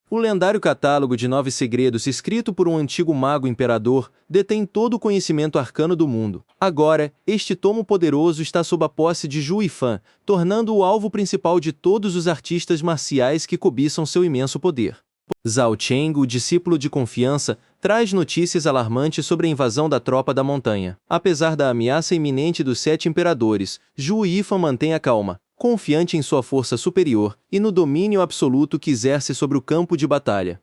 O lendário catálogo de 9 segredos escrito por um antigo mago imperador detém todo o conhecimento arcano do mundo. Agora, este tomo poderoso está sob a posse de Zhu Yifan, tornando-o alvo principal de todos os artistas marciais que cobiçam seu imenso poder. Zhao Cheng, o discípulo de confiança, traz notícias alarmantes sobre a invasão da tropa da montanha. Apesar da ameaça iminente dos 7 imperadores, Zhu Yifan mantém a calma, confiante em sua força superior e no domínio absoluto que exerce sobre o campo de batalha.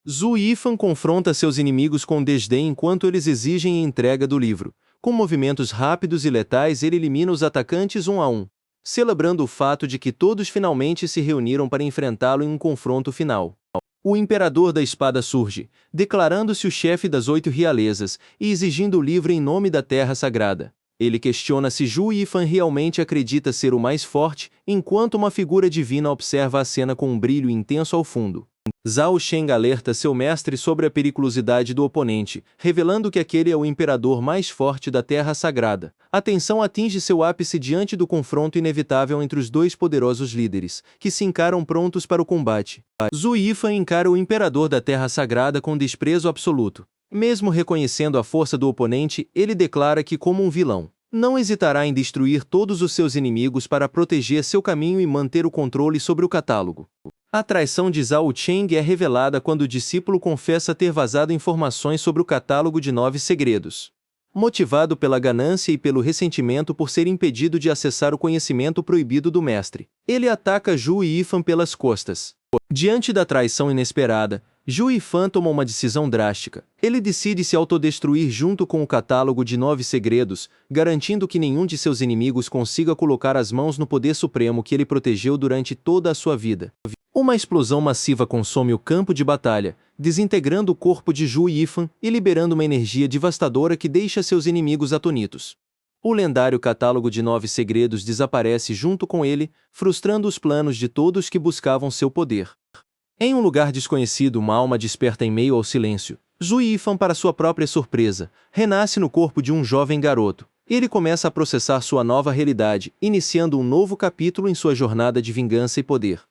Zhu Yifan confronta seus inimigos com desdém enquanto eles exigem a entrega do livro. Com movimentos rápidos e letais, ele elimina os atacantes um a um, celebrando o fato de que todos finalmente se reuniram para enfrentá-lo em um confronto final. O Imperador da Espada surge, declarando-se o chefe das 8 realezas e exigindo o livro em nome da Terra Sagrada. Ele questiona se Zhu Yifan realmente acredita ser o mais forte, enquanto uma figura divina observa a cena com um brilho intenso ao fundo. Zhao Cheng alerta seu mestre sobre a periculosidade do oponente, revelando que aquele é o imperador mais forte da Terra Sagrada. A tensão atinge seu ápice diante do confronto inevitável entre os 2 poderosos líderes, que se encaram prontos para o combate. Zhu Yifan encara o imperador da Terra Sagrada com desprezo absoluto. Mesmo reconhecendo a força do oponente, ele declara que, como um vilão, não hesitará em destruir todos os seus inimigos para proteger seu caminho e manter o controle sobre o catálogo. A traição de Zhao Cheng é revelada quando o discípulo confessa ter vazado informações sobre o catálogo de 9 segredos. Motivado pela ganância e pelo ressentimento por ser impedido de acessar o conhecimento proibido do mestre, ele ataca Zhu Yifan pelas costas. Diante da traição inesperada, Zhu Yifan toma uma decisão drástica. Ele decide se autodestruir junto com o catálogo de 9 segredos, garantindo que nenhum de seus inimigos consiga colocar as mãos no poder supremo que ele protegeu durante toda a sua vida. Uma explosão massiva consome o campo de batalha, desintegrando o corpo de Zhu Yifan e liberando uma energia devastadora que deixa seus inimigos atônitos. O lendário catálogo de 9 segredos desaparece junto com ele, frustrando os planos de todos que buscavam seu poder. Em um lugar desconhecido, uma alma desperta em meio ao silêncio. Zhu Yifan, para sua própria surpresa, renasce no corpo de um jovem garoto. Ele começa a processar sua nova realidade, iniciando um novo capítulo em sua jornada de vingança e poder.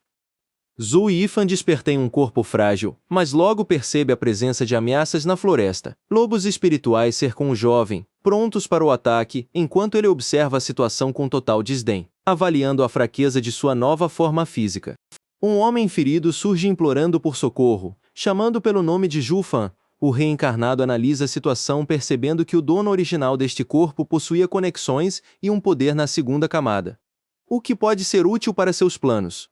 Zhu Yifan desperta em um corpo frágil, mas logo percebe a presença de ameaças na floresta. Lobos espirituais cercam o jovem, prontos para o ataque, enquanto ele observa a situação com total desdém, avaliando a fraqueza de sua nova forma física. Um homem ferido surge implorando por socorro, chamando pelo nome de Zhu Fan. O reencarnado analisa a situação, percebendo que o dono original deste corpo possuía conexões e um poder na segunda camada, o que pode ser útil para seus planos.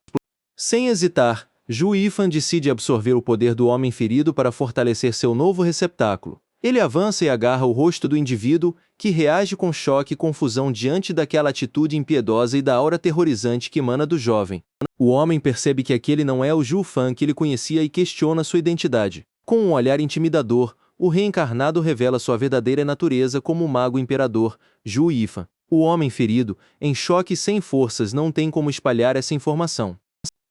Sem hesitar, Zhu Yifan decide absorver o poder do homem ferido para fortalecer seu novo receptáculo. Ele avança e agarra o rosto do indivíduo, que reage com choque e confusão diante daquela atitude impiedosa e da aura aterrorizante que emana do jovem. O homem percebe que aquele não é o Zhu Fan que ele conhecia e questiona sua identidade. Com um olhar intimidador, o reencarnado revela sua verdadeira natureza como o mago imperador, Zhu Yifan. O homem ferido, em choque e sem forças, não tem como espalhar essa informação.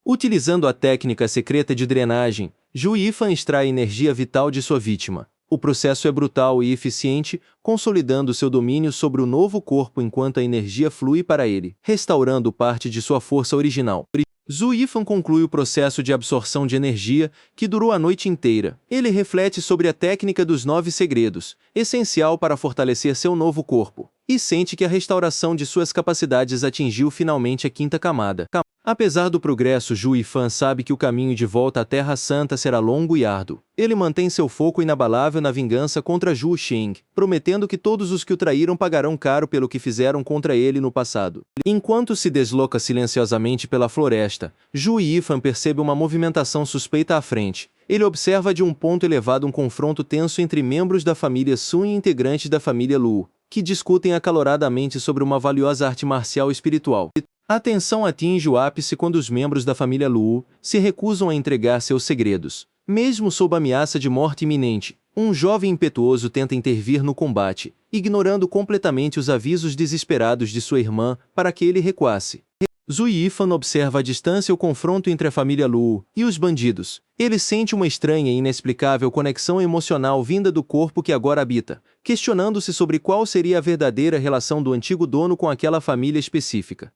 Utilizando a técnica secreta de drenagem, Zhu Yifan extrai energia vital de sua vítima. O processo é brutal e eficiente, consolidando seu domínio sobre o novo corpo enquanto a energia flui para ele, restaurando parte de sua força original. Zhu Yifan conclui o processo de absorção de energia, que durou a noite inteira. Ele reflete sobre a técnica dos 9 segredos, essencial para fortalecer seu novo corpo, e sente que a restauração de suas capacidades atingiu finalmente a 5ª camada. Apesar do progresso, Zhu Yifan sabe que o caminho de volta à Terra Santa será longo e árduo. Ele mantém seu foco inabalável na vingança contra Zhu Cheng, prometendo que todos os que o traíram pagarão caro pelo que fizeram contra ele no passado. Enquanto se desloca silenciosamente pela floresta, Zhu Yifan percebe uma movimentação suspeita à frente. Ele observa de um ponto elevado um confronto tenso entre membros da família Sun e integrantes da família Lu, que discutem acaloradamente sobre uma valiosa arte marcial espiritual. A tensão atinge o ápice quando os membros da família Lu se recusam a entregar seus segredos. Mesmo sob ameaça de morte iminente, um jovem impetuoso tenta intervir no combate, ignorando completamente os avisos desesperados de sua irmã para que ele recuasse. Zhu Yifan observa à distância o confronto entre a família Lu e os bandidos. Ele sente uma estranha e inexplicável conexão emocional vinda do corpo que agora habita, questionando-se sobre qual seria a verdadeira relação do antigo dono com aquela família específica.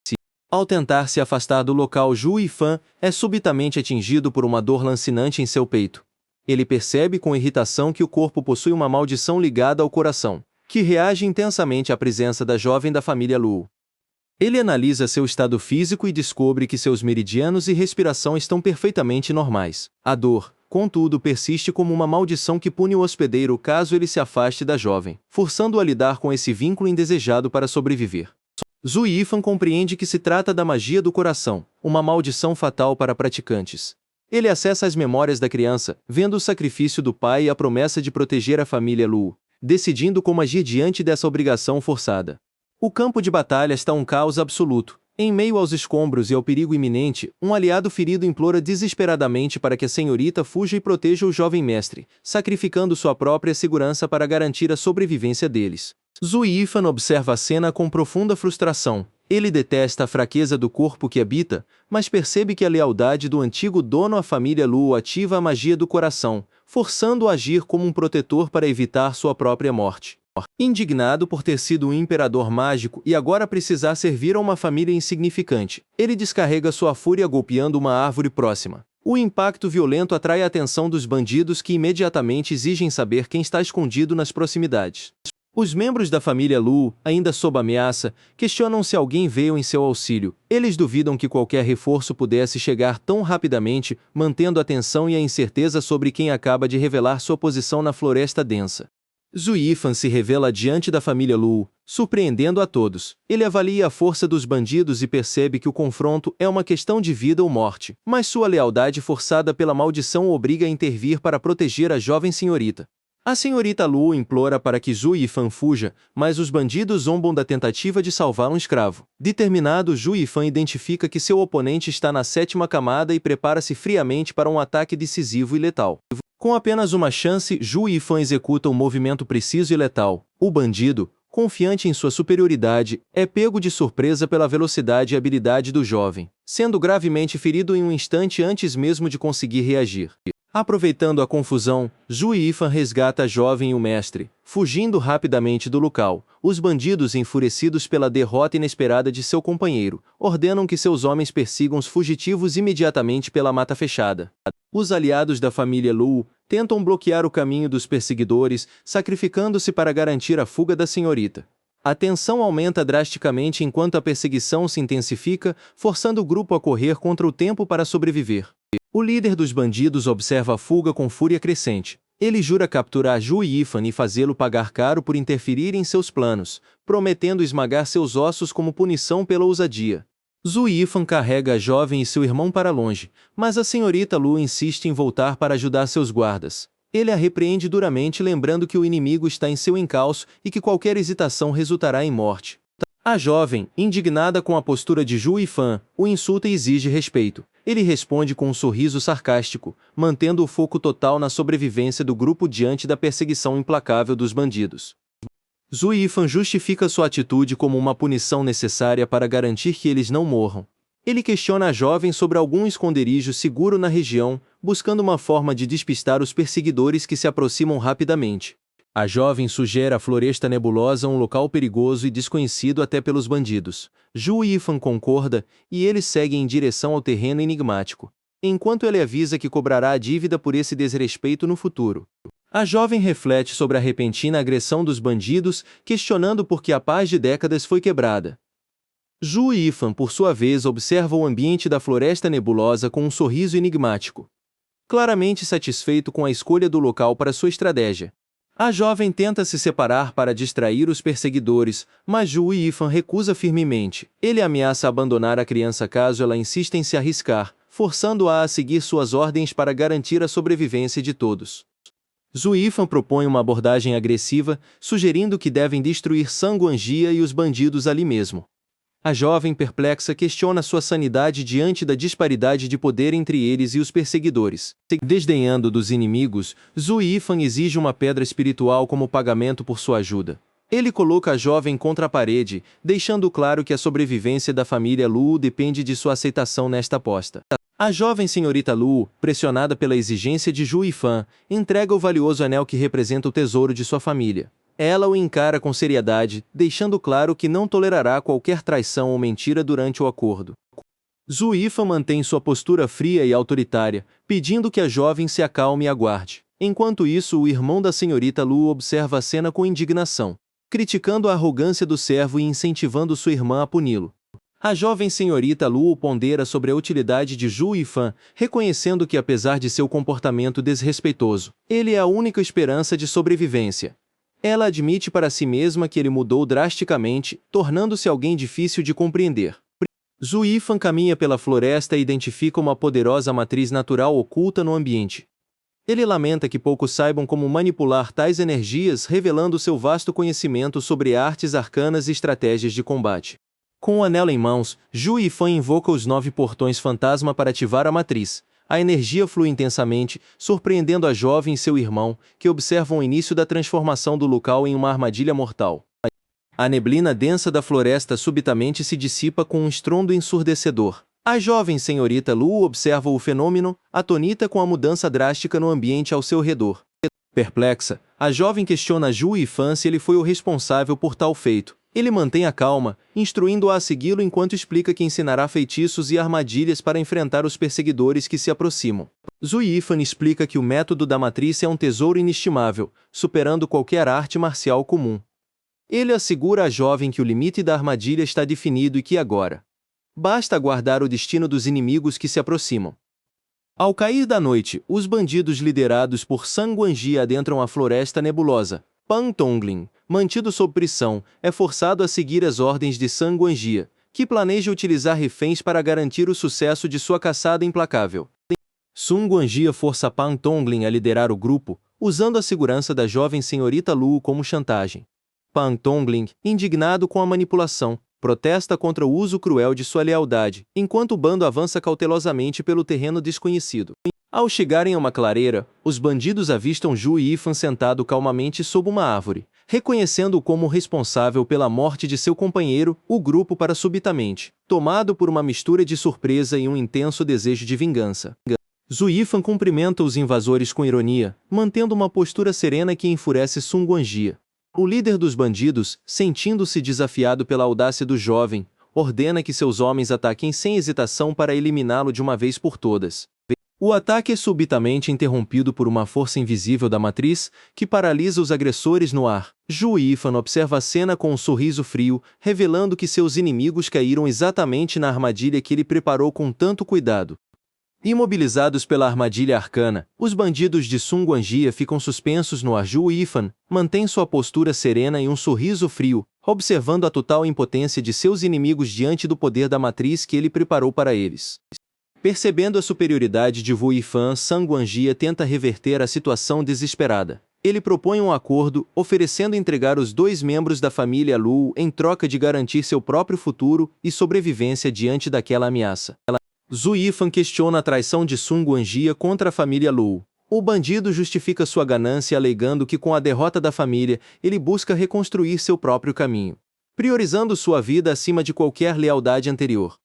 Ao tentar se afastar do local, Zhu Yifan é subitamente atingido por uma dor lancinante em seu peito. Ele percebe com irritação que o corpo possui uma maldição ligada ao coração, que reage intensamente à presença da jovem da família Lu. Ele analisa seu estado físico e descobre que seus meridianos e respiração estão perfeitamente normais. A dor, contudo, persiste como uma maldição que pune o hospedeiro caso ele se afaste da jovem, forçando-o a lidar com esse vínculo indesejado para sobreviver. Zhu Yifan compreende que se trata da magia do coração, uma maldição fatal para praticantes. Ele acessa as memórias da criança, vendo o sacrifício do pai e a promessa de proteger a família Lu, decidindo como agir diante dessa obrigação forçada. O campo de batalha está um caos absoluto. Em meio aos escombros e ao perigo iminente, um aliado ferido implora desesperadamente para que a senhorita fuja e proteja o jovem mestre, sacrificando sua própria segurança para garantir a sobrevivência deles. Zhu Yifan observa a cena com profunda frustração. Ele detesta a fraqueza do corpo que habita, mas percebe que a lealdade do antigo dono à família Lu ativa a magia do coração, forçando-o a agir como um protetor para evitar sua própria morte. Indignado por ter sido um imperador mágico e agora precisar servir a uma família insignificante, ele descarrega sua fúria golpeando uma árvore próxima. O impacto violento atrai a atenção dos bandidos que imediatamente exigem saber quem está escondido nas proximidades. Os membros da família Lu, ainda sob ameaça, questionam se alguém veio em seu auxílio. Eles duvidam que qualquer reforço pudesse chegar tão rapidamente, mantendo a tensão e a incerteza sobre quem acaba de revelar sua posição na floresta densa. Zhu Yifan se revela diante da família Lu, surpreendendo a todos. Ele avalia a força dos bandidos e percebe que o confronto é uma questão de vida ou morte, mas sua lealdade forçada pela maldição o obriga a intervir para proteger a jovem senhorita. A senhorita Lu implora para que Zhu Yifan fuja, mas os bandidos zombam da tentativa de salvar um escravo. Determinado, Zhu Yifan identifica que seu oponente está na 7ª camada e prepara-se friamente para um ataque decisivo e letal. Com apenas uma chance, Zhu Yifan executa um movimento preciso e letal. O bandido, confiante em sua superioridade, é pego de surpresa pela velocidade e habilidade do jovem, sendo gravemente ferido em um instante antes mesmo de conseguir reagir. Aproveitando a confusão, Zhu Yifan resgata a jovem e o mestre, fugindo rapidamente do local. Os bandidos, enfurecidos pela derrota inesperada de seu companheiro, ordenam que seus homens persigam os fugitivos imediatamente pela mata fechada. Os aliados da família Lu tentam bloquear o caminho dos perseguidores, sacrificando-se para garantir a fuga da senhorita. A tensão aumenta drasticamente enquanto a perseguição se intensifica, forçando o grupo a correr contra o tempo para sobreviver. O líder dos bandidos observa a fuga com fúria crescente. Ele jura capturar Zhu Yifan e fazê-lo pagar caro por interferir em seus planos, prometendo esmagar seus ossos como punição pela ousadia. Zhu Yifan carrega a jovem e seu irmão para longe, mas a senhorita Lu insiste em voltar para ajudar seus guardas. Ele a repreende duramente, lembrando que o inimigo está em seu encalço e que qualquer hesitação resultará em morte. A jovem, indignada com a postura de Zhu Yifan, o insulta e exige respeito. Ele responde com um sorriso sarcástico, mantendo o foco total na sobrevivência do grupo diante da perseguição implacável dos bandidos. Zhu Yifan justifica sua atitude como uma punição necessária para garantir que eles não morram. Ele questiona a jovem sobre algum esconderijo seguro na região, buscando uma forma de despistar os perseguidores que se aproximam rapidamente. A jovem sugere a Floresta Nebulosa, um local perigoso e desconhecido até pelos bandidos. Zhu Yifan concorda, e eles seguem em direção ao terreno enigmático, enquanto ele avisa que cobrará a dívida por esse desrespeito no futuro. A jovem reflete sobre a repentina agressão dos bandidos, questionando por que a paz de décadas foi quebrada. Zhu Yifan, por sua vez, observa o ambiente da Floresta Nebulosa com um sorriso enigmático, claramente satisfeito com a escolha do local para sua estratégia. A jovem tenta se separar para distrair os perseguidores, mas Zhu Yifan recusa firmemente. Ele ameaça abandonar a criança caso ela insista em se arriscar, forçando-a a seguir suas ordens para garantir a sobrevivência de todos. Zhu Yifan propõe uma abordagem agressiva, sugerindo que devem destruir Sanguanjia e os bandidos ali mesmo. A jovem, perplexa, questiona sua sanidade diante da disparidade de poder entre eles e os perseguidores. Desdenhando dos inimigos, Zhu Yifan exige uma pedra espiritual como pagamento por sua ajuda. Ele coloca a jovem contra a parede, deixando claro que a sobrevivência da família Lu depende de sua aceitação nesta aposta. A jovem senhorita Lu, pressionada pela exigência de Zhu Yifan, entrega o valioso anel que representa o tesouro de sua família. Ela o encara com seriedade, deixando claro que não tolerará qualquer traição ou mentira durante o acordo. Zhu Yifan mantém sua postura fria e autoritária, pedindo que a jovem se acalme e aguarde. Enquanto isso, o irmão da senhorita Lu observa a cena com indignação, criticando a arrogância do servo e incentivando sua irmã a puni-lo. A jovem senhorita Lu pondera sobre a utilidade de Zhu Yifan, reconhecendo que apesar de seu comportamento desrespeitoso, ele é a única esperança de sobrevivência. Ela admite para si mesma que ele mudou drasticamente, tornando-se alguém difícil de compreender. Zhu Yifan caminha pela floresta e identifica uma poderosa matriz natural oculta no ambiente. Ele lamenta que poucos saibam como manipular tais energias, revelando seu vasto conhecimento sobre artes arcanas e estratégias de combate. Com o anel em mãos, Zhu Yifan invoca os 9 portões fantasma para ativar a matriz. A energia flui intensamente, surpreendendo a jovem e seu irmão, que observam o início da transformação do local em uma armadilha mortal. A neblina densa da floresta subitamente se dissipa com um estrondo ensurdecedor. A jovem senhorita Lu observa o fenômeno, atônita com a mudança drástica no ambiente ao seu redor. Perplexa, a jovem questiona Zhu Yifan se ele foi o responsável por tal feito. Ele mantém a calma, instruindo-a a segui-lo enquanto explica que ensinará feitiços e armadilhas para enfrentar os perseguidores que se aproximam. Zhu Yifan explica que o método da matriz é um tesouro inestimável, superando qualquer arte marcial comum. Ele assegura à jovem que o limite da armadilha está definido e que agora basta aguardar o destino dos inimigos que se aproximam. Ao cair da noite, os bandidos liderados por Sun Guangji adentram a floresta nebulosa. Pan Tongling, mantido sob prisão, é forçado a seguir as ordens de Sun Guangji, que planeja utilizar reféns para garantir o sucesso de sua caçada implacável. Sun Guangji força Pan Tongling a liderar o grupo, usando a segurança da jovem senhorita Lu como chantagem. Pan Tongling, indignado com a manipulação, protesta contra o uso cruel de sua lealdade, enquanto o bando avança cautelosamente pelo terreno desconhecido. Ao chegarem a uma clareira, os bandidos avistam Zhu Yifan sentado calmamente sob uma árvore. Reconhecendo-o como responsável pela morte de seu companheiro, o grupo para subitamente, tomado por uma mistura de surpresa e um intenso desejo de vingança. Zhu Yifan cumprimenta os invasores com ironia, mantendo uma postura serena que enfurece Sun Guangji. O líder dos bandidos, sentindo-se desafiado pela audácia do jovem, ordena que seus homens ataquem sem hesitação para eliminá-lo de uma vez por todas. O ataque é subitamente interrompido por uma força invisível da matriz, que paralisa os agressores no ar. Zhu Yifan observa a cena com um sorriso frio, revelando que seus inimigos caíram exatamente na armadilha que ele preparou com tanto cuidado. Imobilizados pela armadilha arcana, os bandidos de Sun Guangji ficam suspensos no ar. Zhu Yifan mantém sua postura serena e um sorriso frio, observando a total impotência de seus inimigos diante do poder da matriz que ele preparou para eles. Percebendo a superioridade de Zhu Yifan, Sun Guangji tenta reverter a situação desesperada. Ele propõe um acordo, oferecendo entregar os 2 membros da família Lu em troca de garantir seu próprio futuro e sobrevivência diante daquela ameaça. Zhu Yifan questiona a traição de Sun Guangji contra a família Lu. O bandido justifica sua ganância alegando que com a derrota da família, ele busca reconstruir seu próprio caminho, priorizando sua vida acima de qualquer lealdade anterior.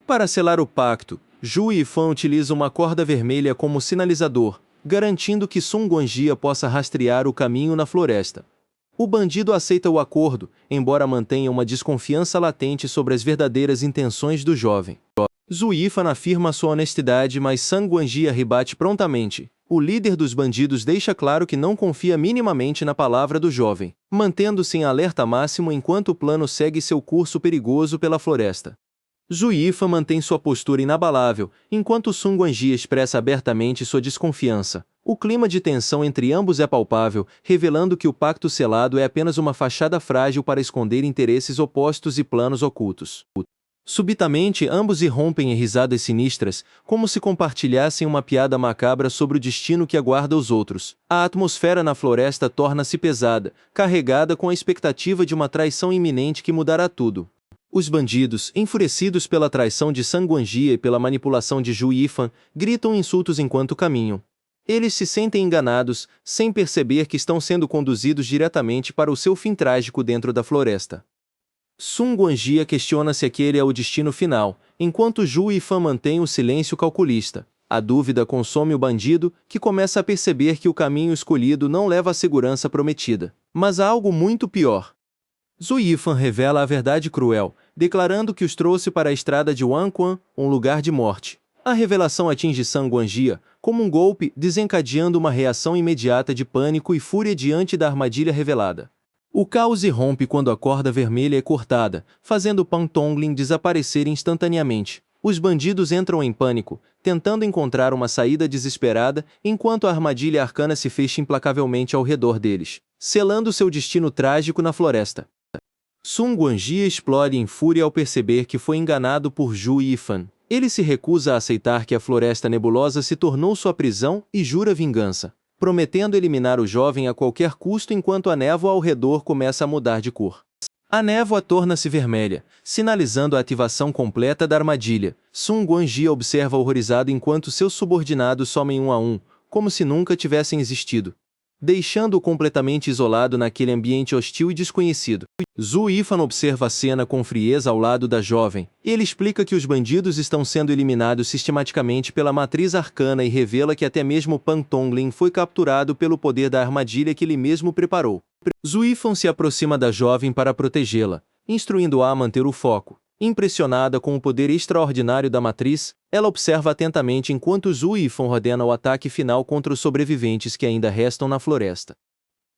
Para selar o pacto, Zhu Yifan utiliza uma corda vermelha como sinalizador, garantindo que Sun Guangji possa rastrear o caminho na floresta. O bandido aceita o acordo, embora mantenha uma desconfiança latente sobre as verdadeiras intenções do jovem. Zhu Yifan afirma sua honestidade, mas Sun Guangji rebate prontamente. O líder dos bandidos deixa claro que não confia minimamente na palavra do jovem, mantendo-se em alerta máximo enquanto o plano segue seu curso perigoso pela floresta. Zhu Yifan mantém sua postura inabalável, enquanto Sun Guangji expressa abertamente sua desconfiança. O clima de tensão entre ambos é palpável, revelando que o pacto selado é apenas uma fachada frágil para esconder interesses opostos e planos ocultos. Subitamente, ambos irrompem em risadas sinistras, como se compartilhassem uma piada macabra sobre o destino que aguarda os outros. A atmosfera na floresta torna-se pesada, carregada com a expectativa de uma traição iminente que mudará tudo. Os bandidos, enfurecidos pela traição de Sun Guangji e pela manipulação de Zhu Yifan, gritam insultos enquanto caminham. Eles se sentem enganados, sem perceber que estão sendo conduzidos diretamente para o seu fim trágico dentro da floresta. Sun Guangji questiona se aquele é o destino final, enquanto Zhu Yifan mantém o silêncio calculista. A dúvida consome o bandido, que começa a perceber que o caminho escolhido não leva à segurança prometida. Mas há algo muito pior. Zhu Yifan revela a verdade cruel, declarando que os trouxe para a estrada de Wanquan, um lugar de morte. A revelação atinge San Guanjia como um golpe, desencadeando uma reação imediata de pânico e fúria diante da armadilha revelada. O caos irrompe quando a corda vermelha é cortada, fazendo Pan Tongling desaparecer instantaneamente. Os bandidos entram em pânico, tentando encontrar uma saída desesperada, enquanto a armadilha arcana se fecha implacavelmente ao redor deles, selando seu destino trágico na floresta. Sun Guanjia explode em fúria ao perceber que foi enganado por Zhu Yifan. Ele se recusa a aceitar que a Floresta Nebulosa se tornou sua prisão e jura vingança, prometendo eliminar o jovem a qualquer custo enquanto a névoa ao redor começa a mudar de cor. A névoa torna-se vermelha, sinalizando a ativação completa da armadilha. Sun Guanjia observa horrorizado enquanto seus subordinados somem um a um, como se nunca tivessem existido, deixando-o completamente isolado naquele ambiente hostil e desconhecido. Zhu Yifan observa a cena com frieza ao lado da jovem. Ele explica que os bandidos estão sendo eliminados sistematicamente pela matriz arcana e revela que até mesmo Pan Tongling foi capturado pelo poder da armadilha que ele mesmo preparou. Zhu Yifan se aproxima da jovem para protegê-la, instruindo-a a manter o foco. Impressionada com o poder extraordinário da matriz, ela observa atentamente enquanto Zhu Yifan ordena o ataque final contra os sobreviventes que ainda restam na floresta.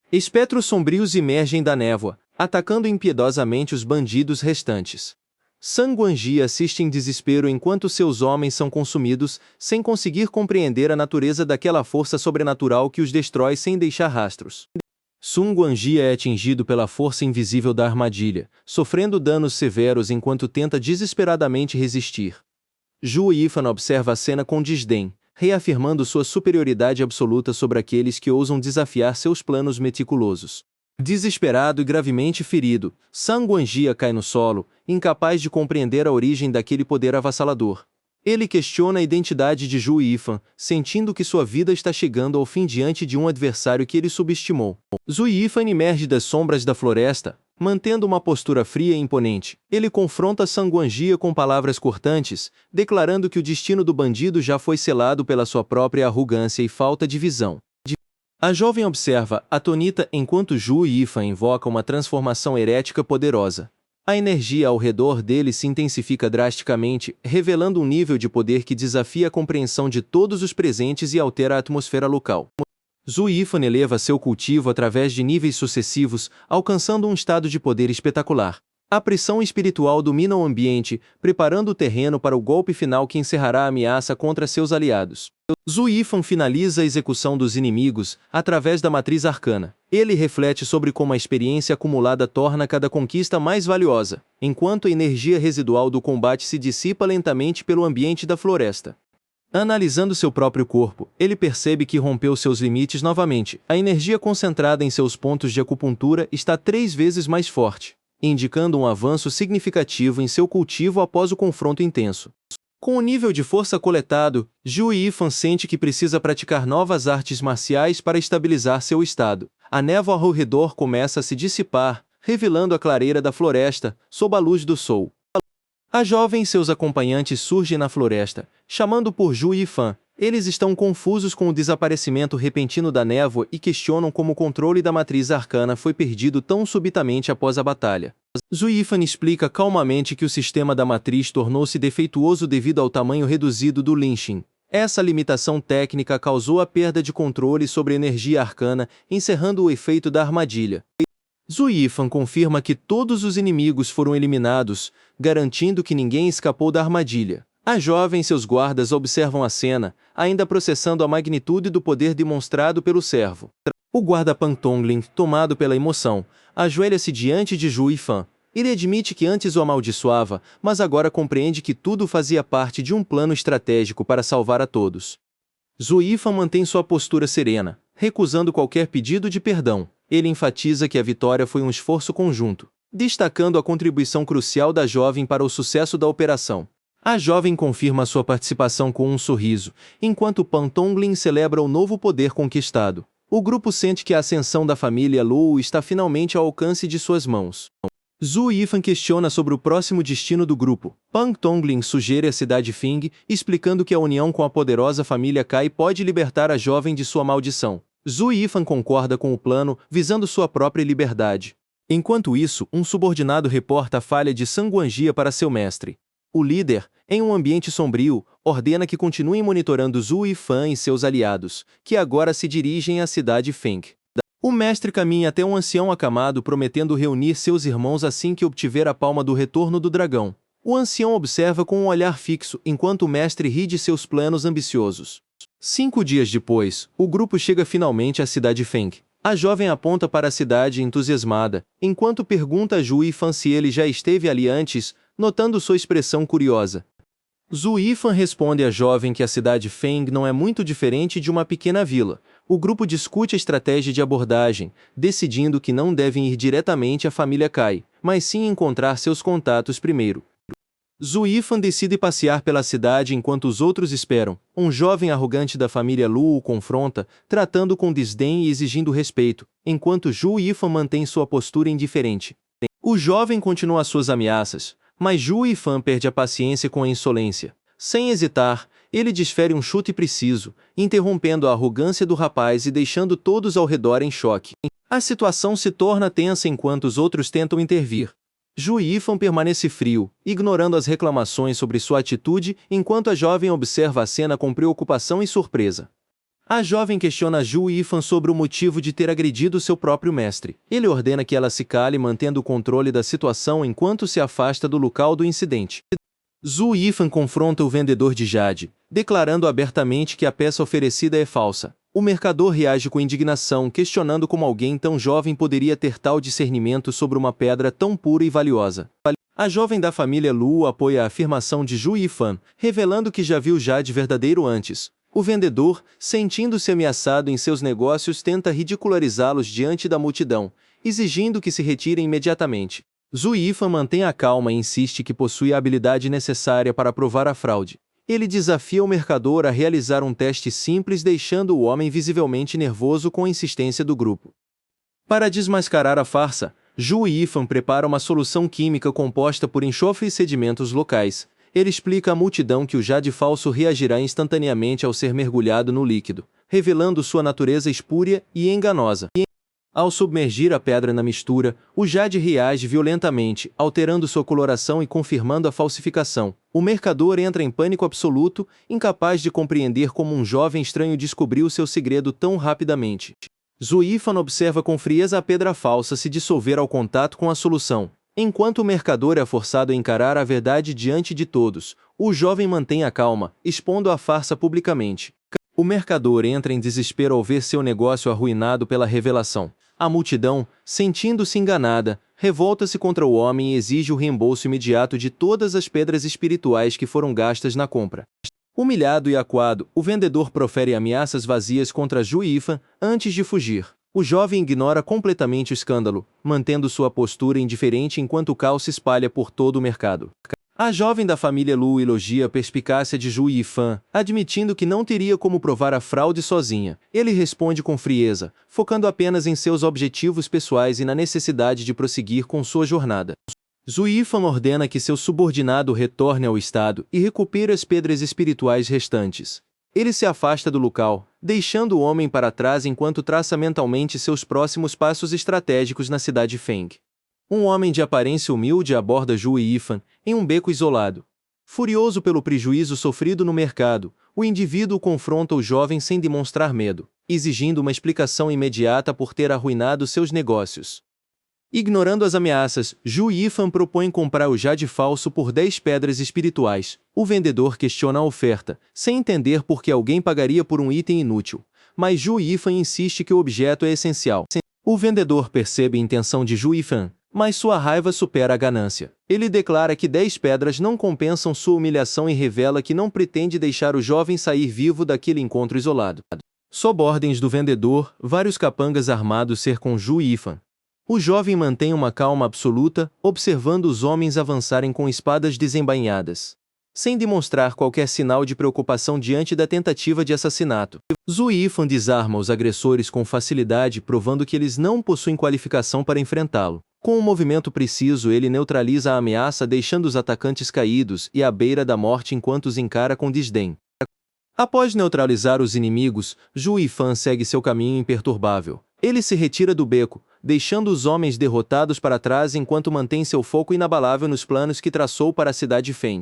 Espectros sombrios emergem da névoa, atacando impiedosamente os bandidos restantes. San Guanjia assiste em desespero enquanto seus homens são consumidos, sem conseguir compreender a natureza daquela força sobrenatural que os destrói sem deixar rastros. Sun Guanjia é atingido pela força invisível da armadilha, sofrendo danos severos enquanto tenta desesperadamente resistir. Zhu Yifan observa a cena com desdém, reafirmando sua superioridade absoluta sobre aqueles que ousam desafiar seus planos meticulosos. Desesperado e gravemente ferido, San Guanjia cai no solo, incapaz de compreender a origem daquele poder avassalador. Ele questiona a identidade de Zhu Yifan, sentindo que sua vida está chegando ao fim diante de um adversário que ele subestimou. Zhu Yifan emerge das sombras da floresta, mantendo uma postura fria e imponente. Ele confronta San Guanjia com palavras cortantes, declarando que o destino do bandido já foi selado pela sua própria arrogância e falta de visão. A jovem observa, atônita, enquanto Zhu Yifan invoca uma transformação herética poderosa. A energia ao redor dele se intensifica drasticamente, revelando um nível de poder que desafia a compreensão de todos os presentes e altera a atmosfera local. Zhu Yifan eleva seu cultivo através de níveis sucessivos, alcançando um estado de poder espetacular. A pressão espiritual domina o ambiente, preparando o terreno para o golpe final que encerrará a ameaça contra seus aliados. Zhu Yifan finaliza a execução dos inimigos através da matriz arcana. Ele reflete sobre como a experiência acumulada torna cada conquista mais valiosa, enquanto a energia residual do combate se dissipa lentamente pelo ambiente da floresta. Analisando seu próprio corpo, ele percebe que rompeu seus limites novamente. A energia concentrada em seus pontos de acupuntura está 3 vezes mais forte, indicando um avanço significativo em seu cultivo após o confronto intenso. Com o nível de força coletado, Zhu Yifan sente que precisa praticar novas artes marciais para estabilizar seu estado. A névoa ao redor começa a se dissipar, revelando a clareira da floresta, sob a luz do sol. A jovem e seus acompanhantes surgem na floresta, chamando por Zhu Yifan. Eles estão confusos com o desaparecimento repentino da névoa e questionam como o controle da matriz arcana foi perdido tão subitamente após a batalha. Zhu Yifan explica calmamente que o sistema da matriz tornou-se defeituoso devido ao tamanho reduzido do Linxin. Essa limitação técnica causou a perda de controle sobre a energia arcana, encerrando o efeito da armadilha. Zhu Yifan confirma que todos os inimigos foram eliminados, garantindo que ninguém escapou da armadilha. A jovem e seus guardas observam a cena, ainda processando a magnitude do poder demonstrado pelo servo. O guarda Pan Tongling, tomado pela emoção, ajoelha-se diante de Zhu Yifan. Ele admite que antes o amaldiçoava, mas agora compreende que tudo fazia parte de um plano estratégico para salvar a todos. Zhu Yifan mantém sua postura serena, recusando qualquer pedido de perdão. Ele enfatiza que a vitória foi um esforço conjunto, destacando a contribuição crucial da jovem para o sucesso da operação. A jovem confirma sua participação com um sorriso, enquanto Pan Tongling celebra o novo poder conquistado. O grupo sente que a ascensão da família Luo está finalmente ao alcance de suas mãos. Zhu Yifan questiona sobre o próximo destino do grupo. Pan Tongling sugere a cidade Fing, explicando que a união com a poderosa família Kai pode libertar a jovem de sua maldição. Zhu Yifan concorda com o plano, visando sua própria liberdade. Enquanto isso, um subordinado reporta a falha de San Guanjia para seu mestre. O líder, em um ambiente sombrio, ordena que continuem monitorando Zhu Yifan e seus aliados, que agora se dirigem à cidade Feng. O mestre caminha até um ancião acamado prometendo reunir seus irmãos assim que obtiver a palma do retorno do dragão. O ancião observa com um olhar fixo enquanto o mestre ri de seus planos ambiciosos. 5 dias depois, o grupo chega finalmente à cidade Feng. A jovem aponta para a cidade entusiasmada, enquanto pergunta a Zhu Yifan se ele já esteve ali antes, notando sua expressão curiosa. Zhu Yifan responde à jovem que a cidade Feng não é muito diferente de uma pequena vila. O grupo discute a estratégia de abordagem, decidindo que não devem ir diretamente à família Kai, mas sim encontrar seus contatos primeiro. Zhu Yifan decide passear pela cidade enquanto os outros esperam. Um jovem arrogante da família Lu o confronta, tratando com desdém e exigindo respeito, enquanto Zhu Yifan mantém sua postura indiferente. O jovem continua suas ameaças, mas Zhu Yifan perde a paciência com a insolência. Sem hesitar, ele desfere um chute preciso, interrompendo a arrogância do rapaz e deixando todos ao redor em choque. A situação se torna tensa enquanto os outros tentam intervir. Zhu Yifan permanece frio, ignorando as reclamações sobre sua atitude, enquanto a jovem observa a cena com preocupação e surpresa. A jovem questiona Zhu Yifan sobre o motivo de ter agredido seu próprio mestre. Ele ordena que ela se cale mantendo o controle da situação enquanto se afasta do local do incidente. Zhu Yifan confronta o vendedor de jade, declarando abertamente que a peça oferecida é falsa. O mercador reage com indignação, questionando como alguém tão jovem poderia ter tal discernimento sobre uma pedra tão pura e valiosa. A jovem da família Lu apoia a afirmação de Zhu Yifan, revelando que já viu jade verdadeiro antes. O vendedor, sentindo-se ameaçado em seus negócios, tenta ridicularizá-los diante da multidão, exigindo que se retirem imediatamente. Zhu Yifan mantém a calma e insiste que possui a habilidade necessária para provar a fraude. Ele desafia o mercador a realizar um teste simples, deixando o homem visivelmente nervoso com a insistência do grupo. Para desmascarar a farsa, Zhu Yifan prepara uma solução química composta por enxofre e sedimentos locais. Ele explica à multidão que o jade falso reagirá instantaneamente ao ser mergulhado no líquido, revelando sua natureza espúria e enganosa. Ao submergir a pedra na mistura, o jade reage violentamente, alterando sua coloração e confirmando a falsificação. O mercador entra em pânico absoluto, incapaz de compreender como um jovem estranho descobriu seu segredo tão rapidamente. Zhu Yifan observa com frieza a pedra falsa se dissolver ao contato com a solução. Enquanto o mercador é forçado a encarar a verdade diante de todos, o jovem mantém a calma, expondo a farsa publicamente. O mercador entra em desespero ao ver seu negócio arruinado pela revelação. A multidão, sentindo-se enganada, revolta-se contra o homem e exige o reembolso imediato de todas as pedras espirituais que foram gastas na compra. Humilhado e acuado, o vendedor profere ameaças vazias contra Zhu Yifan antes de fugir. O jovem ignora completamente o escândalo, mantendo sua postura indiferente enquanto o caos se espalha por todo o mercado. A jovem da família Lu elogia a perspicácia de Zhu Yifan, admitindo que não teria como provar a fraude sozinha. Ele responde com frieza, focando apenas em seus objetivos pessoais e na necessidade de prosseguir com sua jornada. Zhu Yifan ordena que seu subordinado retorne ao estado e recupere as pedras espirituais restantes. Ele se afasta do local, deixando o homem para trás enquanto traça mentalmente seus próximos passos estratégicos na cidade Feng. Um homem de aparência humilde aborda Zhu Yifan em um beco isolado. Furioso pelo prejuízo sofrido no mercado, o indivíduo confronta o jovem sem demonstrar medo, exigindo uma explicação imediata por ter arruinado seus negócios. Ignorando as ameaças, Zhu Yifan propõe comprar o jade falso por 10 pedras espirituais. O vendedor questiona a oferta, sem entender por que alguém pagaria por um item inútil. Mas Zhu Yifan insiste que o objeto é essencial. O vendedor percebe a intenção de Zhu Yifan, mas sua raiva supera a ganância. Ele declara que 10 pedras não compensam sua humilhação e revela que não pretende deixar o jovem sair vivo daquele encontro isolado. Sob ordens do vendedor, vários capangas armados cercam Zhu Yifan. O jovem mantém uma calma absoluta, observando os homens avançarem com espadas desembainhadas, sem demonstrar qualquer sinal de preocupação diante da tentativa de assassinato. Zhu Yifan desarma os agressores com facilidade, provando que eles não possuem qualificação para enfrentá-lo. Com um movimento preciso, ele neutraliza a ameaça, deixando os atacantes caídos e à beira da morte enquanto os encara com desdém. Após neutralizar os inimigos, Zhu Yifan segue seu caminho imperturbável. Ele se retira do beco, deixando os homens derrotados para trás enquanto mantém seu foco inabalável nos planos que traçou para a cidade de Feng.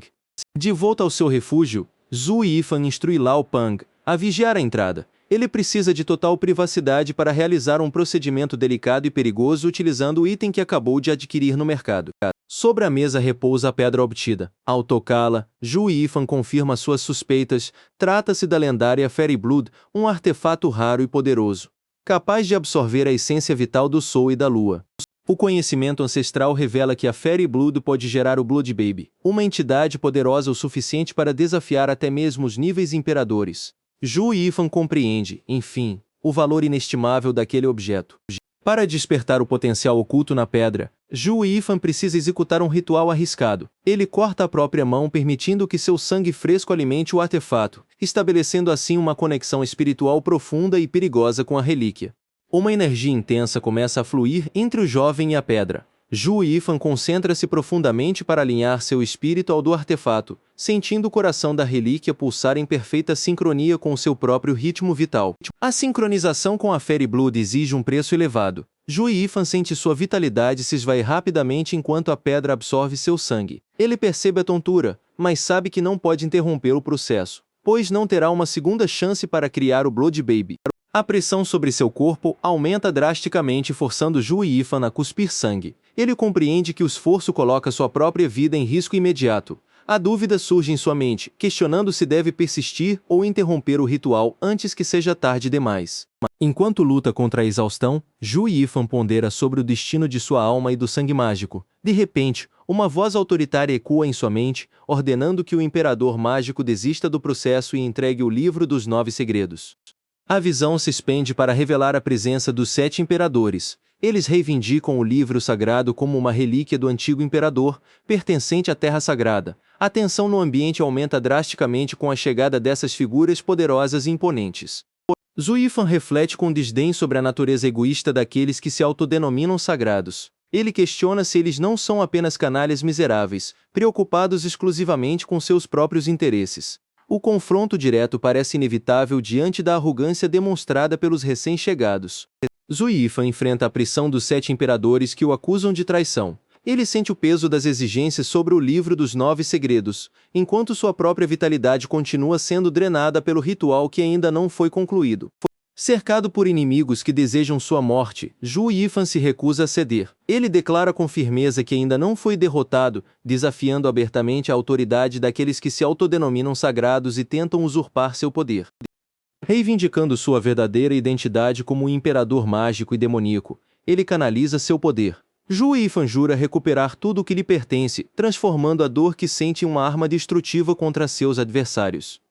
De volta ao seu refúgio, Zhu Yifan instrui Lao Pang a vigiar a entrada. Ele precisa de total privacidade para realizar um procedimento delicado e perigoso utilizando o item que acabou de adquirir no mercado. Sobre a mesa repousa a pedra obtida. Ao tocá-la, Zhu Yifan confirma suas suspeitas. Trata-se da lendária Fairy Blood, um artefato raro e poderoso, capaz de absorver a essência vital do Sol e da Lua. O conhecimento ancestral revela que a Fairy Blood pode gerar o Blood Baby, uma entidade poderosa o suficiente para desafiar até mesmo os níveis imperadores. Zhu Yifan compreende, enfim, o valor inestimável daquele objeto. Para despertar o potencial oculto na pedra, Zhu Yifan precisa executar um ritual arriscado. Ele corta a própria mão permitindo que seu sangue fresco alimente o artefato, estabelecendo assim uma conexão espiritual profunda e perigosa com a relíquia. Uma energia intensa começa a fluir entre o jovem e a pedra. Zhu Yifan concentra-se profundamente para alinhar seu espírito ao do artefato, sentindo o coração da relíquia pulsar em perfeita sincronia com seu próprio ritmo vital. A sincronização com a Fairy Blood exige um preço elevado. Zhu Yifan sente sua vitalidade se esvair rapidamente enquanto a pedra absorve seu sangue. Ele percebe a tontura, mas sabe que não pode interromper o processo, pois não terá uma segunda chance para criar o Blood Baby. A pressão sobre seu corpo aumenta drasticamente, forçando Zhu Yifan a cuspir sangue. Ele compreende que o esforço coloca sua própria vida em risco imediato. A dúvida surge em sua mente, questionando se deve persistir ou interromper o ritual antes que seja tarde demais. Enquanto luta contra a exaustão, Zhu Yifan pondera sobre o destino de sua alma e do sangue mágico. De repente, uma voz autoritária ecoa em sua mente, ordenando que o Imperador Mágico desista do processo e entregue o livro dos 9 segredos. A visão se expande para revelar a presença dos 7 imperadores. Eles reivindicam o livro sagrado como uma relíquia do antigo imperador, pertencente à Terra Sagrada. A tensão no ambiente aumenta drasticamente com a chegada dessas figuras poderosas e imponentes. Zhu Yifan reflete com desdém sobre a natureza egoísta daqueles que se autodenominam sagrados. Ele questiona se eles não são apenas canalhas miseráveis, preocupados exclusivamente com seus próprios interesses. O confronto direto parece inevitável diante da arrogância demonstrada pelos recém-chegados. Zhu Yifan enfrenta a pressão dos 7 imperadores que o acusam de traição. Ele sente o peso das exigências sobre o livro dos 9 segredos, enquanto sua própria vitalidade continua sendo drenada pelo ritual que ainda não foi concluído. Cercado por inimigos que desejam sua morte, Zhu Yifan se recusa a ceder. Ele declara com firmeza que ainda não foi derrotado, desafiando abertamente a autoridade daqueles que se autodenominam sagrados e tentam usurpar seu poder. Reivindicando sua verdadeira identidade como um imperador mágico e demoníaco, ele canaliza seu poder. Zhu Yifan jura recuperar tudo o que lhe pertence, transformando a dor que sente em uma arma destrutiva contra seus adversários.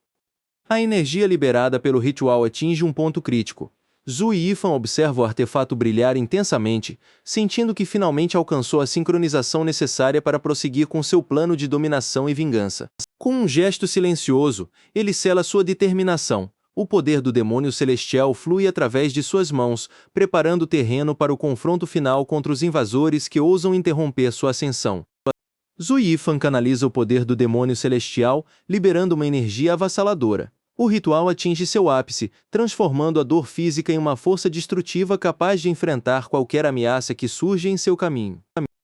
A energia liberada pelo ritual atinge um ponto crítico. Zhu Yifan observa o artefato brilhar intensamente, sentindo que finalmente alcançou a sincronização necessária para prosseguir com seu plano de dominação e vingança. Com um gesto silencioso, ele sela sua determinação. O poder do demônio celestial flui através de suas mãos, preparando o terreno para o confronto final contra os invasores que ousam interromper sua ascensão. Zhu Yifan canaliza o poder do demônio celestial, liberando uma energia avassaladora. O ritual atinge seu ápice, transformando a dor física em uma força destrutiva capaz de enfrentar qualquer ameaça que surja em seu caminho.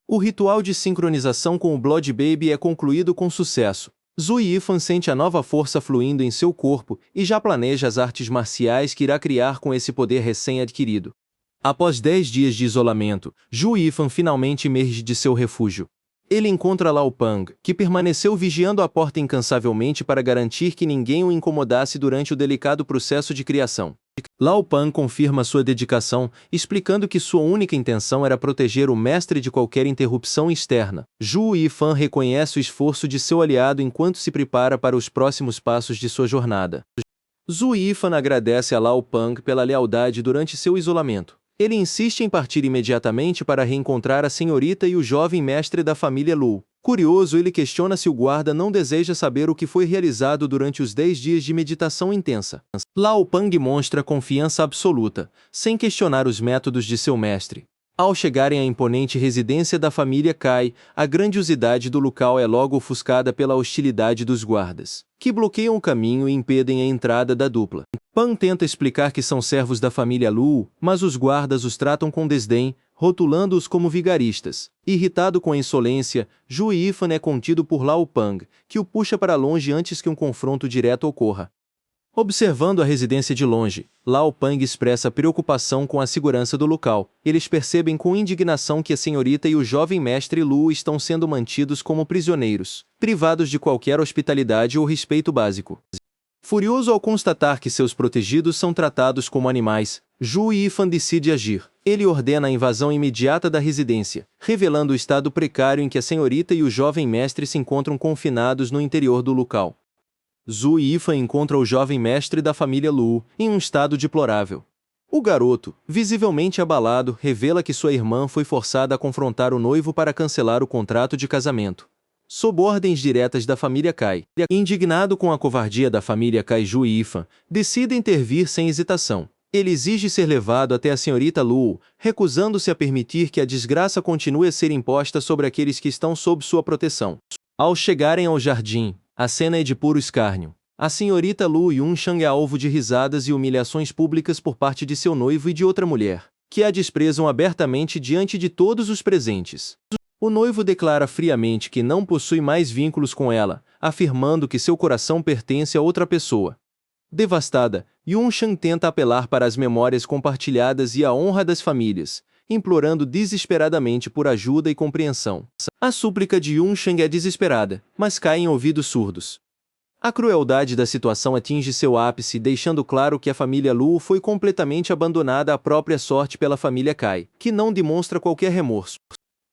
O ritual de sincronização com o Blood Baby é concluído com sucesso. Zhu Yifan sente a nova força fluindo em seu corpo e já planeja as artes marciais que irá criar com esse poder recém-adquirido. Após 10 dias de isolamento, Zhu Yifan finalmente emerge de seu refúgio. Ele encontra Lao Pang, que permaneceu vigiando a porta incansavelmente para garantir que ninguém o incomodasse durante o delicado processo de criação. Lao Pang confirma sua dedicação, explicando que sua única intenção era proteger o mestre de qualquer interrupção externa. Zhu Yifan reconhece o esforço de seu aliado enquanto se prepara para os próximos passos de sua jornada. Zhu Yifan agradece a Lao Pang pela lealdade durante seu isolamento. Ele insiste em partir imediatamente para reencontrar a senhorita e o jovem mestre da família Lu. Curioso, ele questiona se o guarda não deseja saber o que foi realizado durante os 10 dias de meditação intensa. Lao Pang mostra confiança absoluta, sem questionar os métodos de seu mestre. Ao chegarem à imponente residência da família Kai, a grandiosidade do local é logo ofuscada pela hostilidade dos guardas, que bloqueiam o caminho e impedem a entrada da dupla. Pan tenta explicar que são servos da família Luo, mas os guardas os tratam com desdém, rotulando-os como vigaristas. Irritado com a insolência, Zhu Yifan é contido por Lao Pang, que o puxa para longe antes que um confronto direto ocorra. Observando a residência de longe, Lao Pang expressa preocupação com a segurança do local. Eles percebem com indignação que a senhorita e o jovem mestre Lu estão sendo mantidos como prisioneiros, privados de qualquer hospitalidade ou respeito básico. Furioso ao constatar que seus protegidos são tratados como animais, Zhu Yifan decide agir. Ele ordena a invasão imediata da residência, revelando o estado precário em que a senhorita e o jovem mestre se encontram confinados no interior do local. Zhu Yifan encontra o jovem mestre da família Lu, em um estado deplorável. O garoto, visivelmente abalado, revela que sua irmã foi forçada a confrontar o noivo para cancelar o contrato de casamento, sob ordens diretas da família Kai. Indignado com a covardia da família Kai, Zhu Yifan decide intervir sem hesitação. Ele exige ser levado até a senhorita Lu, recusando-se a permitir que a desgraça continue a ser imposta sobre aqueles que estão sob sua proteção. Ao chegarem ao jardim, a cena é de puro escárnio. A senhorita Lu Yunshang é alvo de risadas e humilhações públicas por parte de seu noivo e de outra mulher, que a desprezam abertamente diante de todos os presentes. O noivo declara friamente que não possui mais vínculos com ela, afirmando que seu coração pertence a outra pessoa. Devastada, Yunshang tenta apelar para as memórias compartilhadas e a honra das famílias, implorando desesperadamente por ajuda e compreensão. A súplica de Yunshang é desesperada, mas cai em ouvidos surdos. A crueldade da situação atinge seu ápice, deixando claro que a família Lu foi completamente abandonada à própria sorte pela família Kai, que não demonstra qualquer remorso.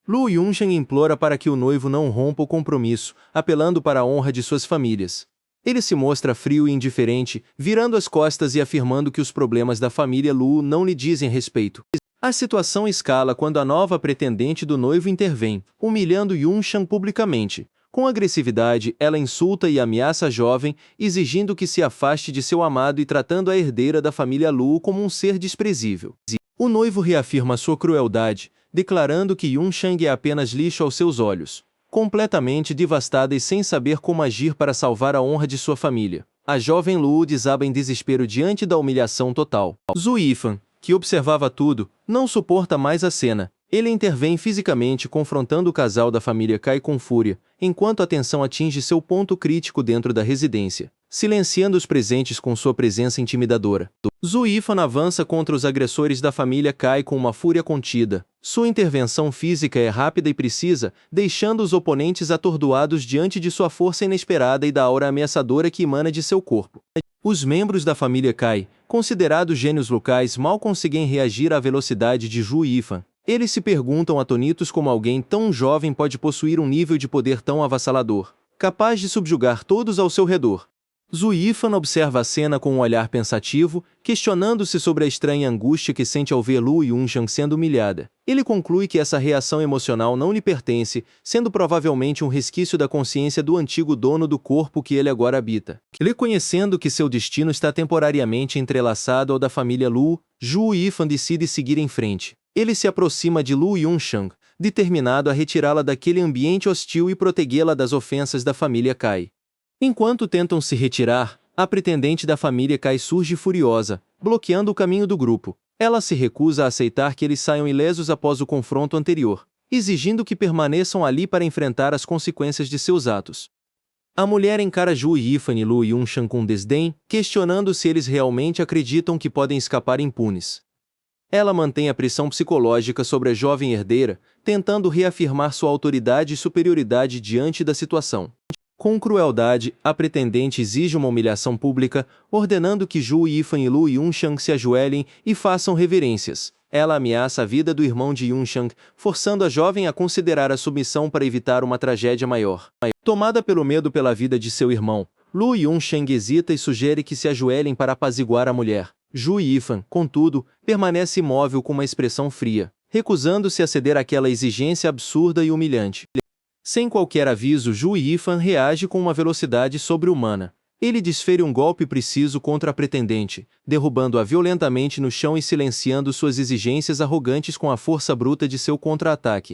Lu Yunshang implora para que o noivo não rompa o compromisso, apelando para a honra de suas famílias. Ele se mostra frio e indiferente, virando as costas e afirmando que os problemas da família Lu não lhe dizem respeito. A situação escala quando a nova pretendente do noivo intervém, humilhando Yunshang publicamente. Com agressividade, ela insulta e ameaça a jovem, exigindo que se afaste de seu amado e tratando a herdeira da família Lu como um ser desprezível. O noivo reafirma sua crueldade, declarando que Yunshang é apenas lixo aos seus olhos. Completamente devastada e sem saber como agir para salvar a honra de sua família, a jovem Lu desaba em desespero diante da humilhação total. Zhu Yifan, que observava tudo, não suporta mais a cena. Ele intervém fisicamente, confrontando o casal da família Kai com fúria, enquanto a tensão atinge seu ponto crítico dentro da residência, silenciando os presentes com sua presença intimidadora. Zhu Yifan avança contra os agressores da família Kai com uma fúria contida. Sua intervenção física é rápida e precisa, deixando os oponentes atordoados diante de sua força inesperada e da aura ameaçadora que emana de seu corpo. Os membros da família Kai, considerados gênios locais, mal conseguem reagir à velocidade de Zhu Yifan. Eles se perguntam atonitos como alguém tão jovem pode possuir um nível de poder tão avassalador, capaz de subjugar todos ao seu redor. Zhu Yifan observa a cena com um olhar pensativo, questionando-se sobre a estranha angústia que sente ao ver Lu Yunshang sendo humilhada. Ele conclui que essa reação emocional não lhe pertence, sendo provavelmente um resquício da consciência do antigo dono do corpo que ele agora habita. Reconhecendo que seu destino está temporariamente entrelaçado ao da família Lu, Zhu Yifan decide seguir em frente. Ele se aproxima de Lu Yunshang, determinado a retirá-la daquele ambiente hostil e protegê-la das ofensas da família Kai. Enquanto tentam se retirar, a pretendente da família Kai surge furiosa, bloqueando o caminho do grupo. Ela se recusa a aceitar que eles saiam ilesos após o confronto anterior, exigindo que permaneçam ali para enfrentar as consequências de seus atos. A mulher encara Zhu Yifan e Lu Yunshang com desdém, questionando se eles realmente acreditam que podem escapar impunes. Ela mantém a pressão psicológica sobre a jovem herdeira, tentando reafirmar sua autoridade e superioridade diante da situação. Com crueldade, a pretendente exige uma humilhação pública, ordenando que Zhu Yifan e Lu Yunshang se ajoelhem e façam reverências. Ela ameaça a vida do irmão de Yunshang, forçando a jovem a considerar a submissão para evitar uma tragédia maior. Tomada pelo medo pela vida de seu irmão, Lu Yunshang hesita e sugere que se ajoelhem para apaziguar a mulher. Zhu Yifan, contudo, permanece imóvel com uma expressão fria, recusando-se a ceder àquela exigência absurda e humilhante. Sem qualquer aviso, Zhu Yifan reage com uma velocidade sobre-humana. Ele desfere um golpe preciso contra a pretendente, derrubando-a violentamente no chão e silenciando suas exigências arrogantes com a força bruta de seu contra-ataque.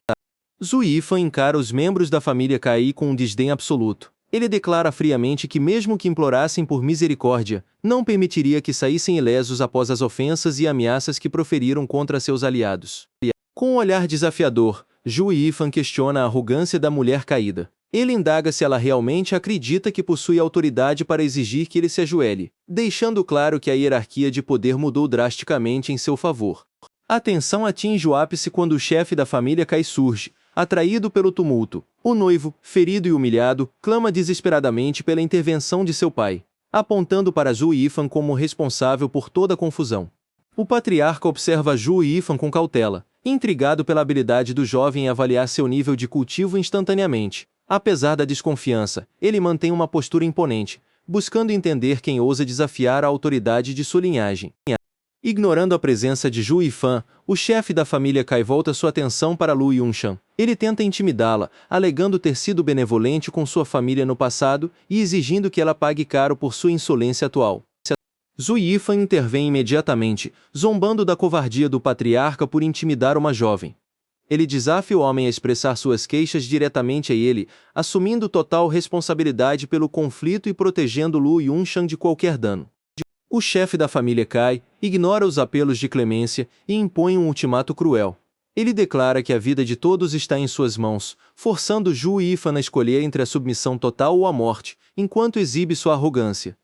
Zhu Yifan encara os membros da família Cai com um desdém absoluto. Ele declara friamente que mesmo que implorassem por misericórdia, não permitiria que saíssem ilesos após as ofensas e ameaças que proferiram contra seus aliados. Com um olhar desafiador, Zhu Yifan questiona a arrogância da mulher caída. Ele indaga se ela realmente acredita que possui autoridade para exigir que ele se ajoelhe, deixando claro que a hierarquia de poder mudou drasticamente em seu favor. A tensão atinge o ápice quando o chefe da família Cai surge, atraído pelo tumulto. O noivo, ferido e humilhado, clama desesperadamente pela intervenção de seu pai, apontando para Zhu Yifan como responsável por toda a confusão. O patriarca observa Zhu Yifan com cautela, intrigado pela habilidade do jovem em avaliar seu nível de cultivo instantaneamente. Apesar da desconfiança, ele mantém uma postura imponente, buscando entender quem ousa desafiar a autoridade de sua linhagem. Ignorando a presença de Zhu Yifan, o chefe da família Cai volta sua atenção para Lu Yunshan. Ele tenta intimidá-la, alegando ter sido benevolente com sua família no passado e exigindo que ela pague caro por sua insolência atual. Zhu Yifan intervém imediatamente, zombando da covardia do patriarca por intimidar uma jovem. Ele desafia o homem a expressar suas queixas diretamente a ele, assumindo total responsabilidade pelo conflito e protegendo Lu Yunshan de qualquer dano. O chefe da família Cai ignora os apelos de clemência e impõe um ultimato cruel. Ele declara que a vida de todos está em suas mãos, forçando Zhu Yifan a escolher entre a submissão total ou a morte, enquanto exibe sua arrogância.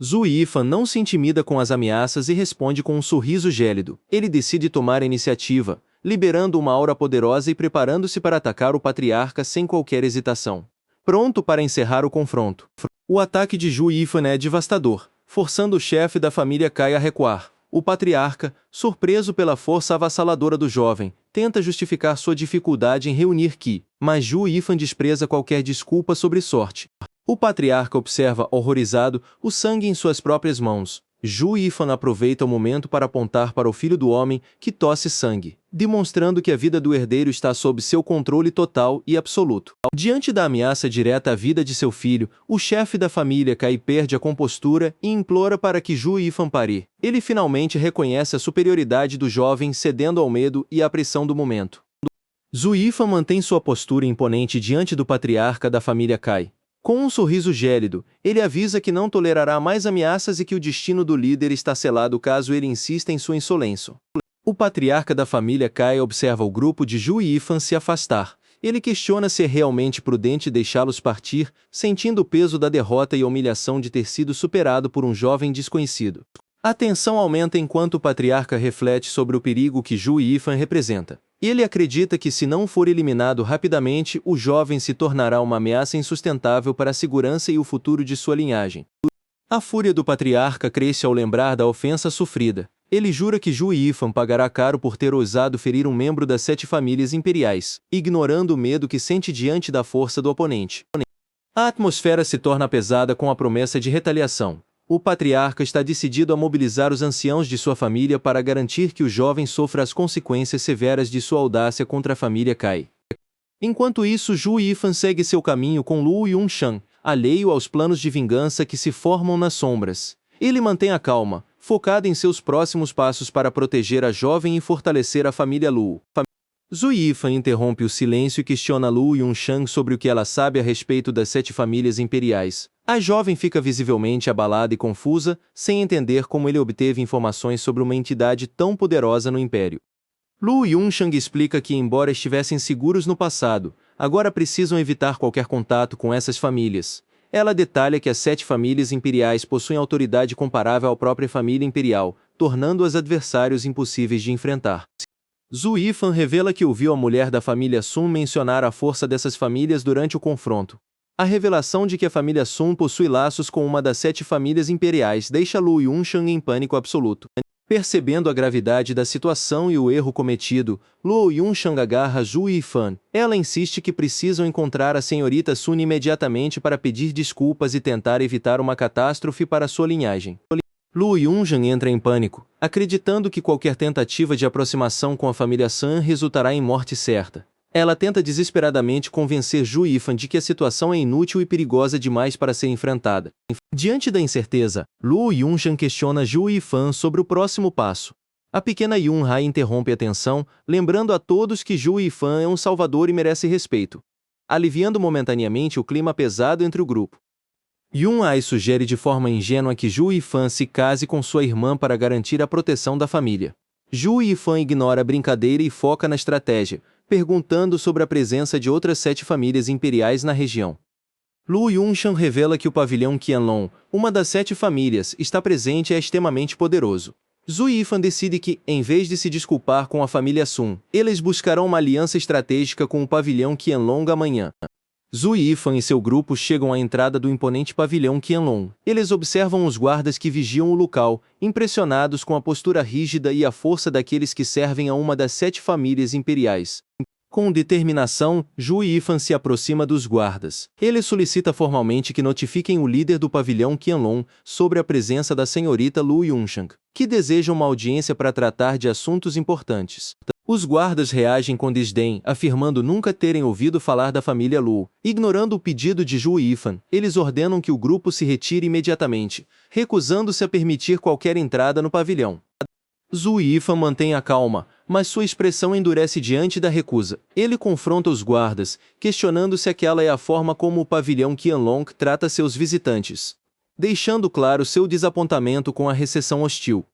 Zhu Yifan não se intimida com as ameaças e responde com um sorriso gélido. Ele decide tomar a iniciativa, liberando uma aura poderosa e preparando-se para atacar o patriarca sem qualquer hesitação. Pronto para encerrar o confronto. O ataque de Zhu Yifan é devastador, forçando o chefe da família Cai a recuar. O patriarca, surpreso pela força avassaladora do jovem, tenta justificar sua dificuldade em reunir Qi, mas Zhu Yifan despreza qualquer desculpa sobre sorte. O patriarca observa, horrorizado, o sangue em suas próprias mãos. Zhu Yifan aproveita o momento para apontar para o filho do homem, que tosse sangue, demonstrando que a vida do herdeiro está sob seu controle total e absoluto. Diante da ameaça direta à vida de seu filho, o chefe da família Cai perde a compostura e implora para que Zhu Yifan pare. Ele finalmente reconhece a superioridade do jovem, cedendo ao medo e à pressão do momento. Zhu Yifan mantém sua postura imponente diante do patriarca da família Cai. Com um sorriso gélido, ele avisa que não tolerará mais ameaças e que o destino do líder está selado caso ele insista em sua insolência. O patriarca da família Cai observa o grupo de Zhu Yifan se afastar. Ele questiona se é realmente prudente deixá-los partir, sentindo o peso da derrota e a humilhação de ter sido superado por um jovem desconhecido. A tensão aumenta enquanto o patriarca reflete sobre o perigo que Zhu Yifan representa. Ele acredita que se não for eliminado rapidamente, o jovem se tornará uma ameaça insustentável para a segurança e o futuro de sua linhagem. A fúria do patriarca cresce ao lembrar da ofensa sofrida. Ele jura que Zhu Yifan pagará caro por ter ousado ferir um membro das 7 famílias imperiais, ignorando o medo que sente diante da força do oponente. A atmosfera se torna pesada com a promessa de retaliação. O patriarca está decidido a mobilizar os anciãos de sua família para garantir que o jovem sofra as consequências severas de sua audácia contra a família Cai. Enquanto isso, Zhu Yifan segue seu caminho com Lu Yunshan, alheio aos planos de vingança que se formam nas sombras. Ele mantém a calma, focado em seus próximos passos para proteger a jovem e fortalecer a família Lu. Zhu Yifan interrompe o silêncio e questiona Lu Yunshan sobre o que ela sabe a respeito das 7 famílias imperiais. A jovem fica visivelmente abalada e confusa, sem entender como ele obteve informações sobre uma entidade tão poderosa no Império. Lu Yunshan explica que, embora estivessem seguros no passado, agora precisam evitar qualquer contato com essas famílias. Ela detalha que as 7 famílias imperiais possuem autoridade comparável à própria família imperial, tornando-as adversários impossíveis de enfrentar. Zhu Yifan revela que ouviu a mulher da família Sun mencionar a força dessas famílias durante o confronto. A revelação de que a família Sun possui laços com uma das 7 famílias imperiais deixa Lu Yunshan em pânico absoluto. Percebendo a gravidade da situação e o erro cometido, Lu Yunshan agarra Zhu Yifan. Ela insiste que precisam encontrar a senhorita Sun imediatamente para pedir desculpas e tentar evitar uma catástrofe para sua linhagem. Lu Yunshan entra em pânico, acreditando que qualquer tentativa de aproximação com a família Sun resultará em morte certa. Ela tenta desesperadamente convencer Zhu Yifan de que a situação é inútil e perigosa demais para ser enfrentada. Diante da incerteza, Lu Yunshan questiona Zhu Yifan sobre o próximo passo. A pequena Yun Hai interrompe a tensão, lembrando a todos que Zhu Yifan é um salvador e merece respeito, aliviando momentaneamente o clima pesado entre o grupo. Yun Hai sugere de forma ingênua que Zhu Yifan se case com sua irmã para garantir a proteção da família. Zhu Yifan ignora a brincadeira e foca na estratégia, perguntando sobre a presença de outras 7 famílias imperiais na região. Lu Yunshan revela que o pavilhão Qianlong, uma das 7 famílias, está presente e é extremamente poderoso. Zhu Yifan decide que, em vez de se desculpar com a família Sun, eles buscarão uma aliança estratégica com o pavilhão Qianlong amanhã. Zhu Yifan e seu grupo chegam à entrada do imponente pavilhão Qianlong. Eles observam os guardas que vigiam o local, impressionados com a postura rígida e a força daqueles que servem a uma das 7 famílias imperiais. Com determinação, Zhu Yifan se aproxima dos guardas. Ele solicita formalmente que notifiquem o líder do pavilhão Qianlong sobre a presença da senhorita Lu Yunshan, que deseja uma audiência para tratar de assuntos importantes. Os guardas reagem com desdém, afirmando nunca terem ouvido falar da família Lu. Ignorando o pedido de Zhu Yifan, eles ordenam que o grupo se retire imediatamente, recusando-se a permitir qualquer entrada no pavilhão. Zhu Yifan mantém a calma, mas sua expressão endurece diante da recusa. Ele confronta os guardas, questionando se aquela é a forma como o pavilhão Qianlong trata seus visitantes, deixando claro seu desapontamento com a recepção hostil.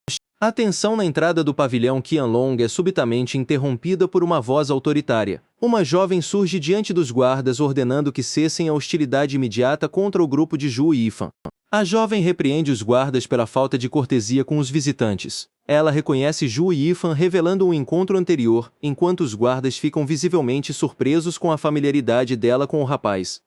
A tensão na entrada do pavilhão Qianlong é subitamente interrompida por uma voz autoritária. Uma jovem surge diante dos guardas ordenando que cessem a hostilidade imediata contra o grupo de Zhu Yifan. A jovem repreende os guardas pela falta de cortesia com os visitantes. Ela reconhece Zhu Yifan revelando um encontro anterior, enquanto os guardas ficam visivelmente surpresos com a familiaridade dela com o rapaz.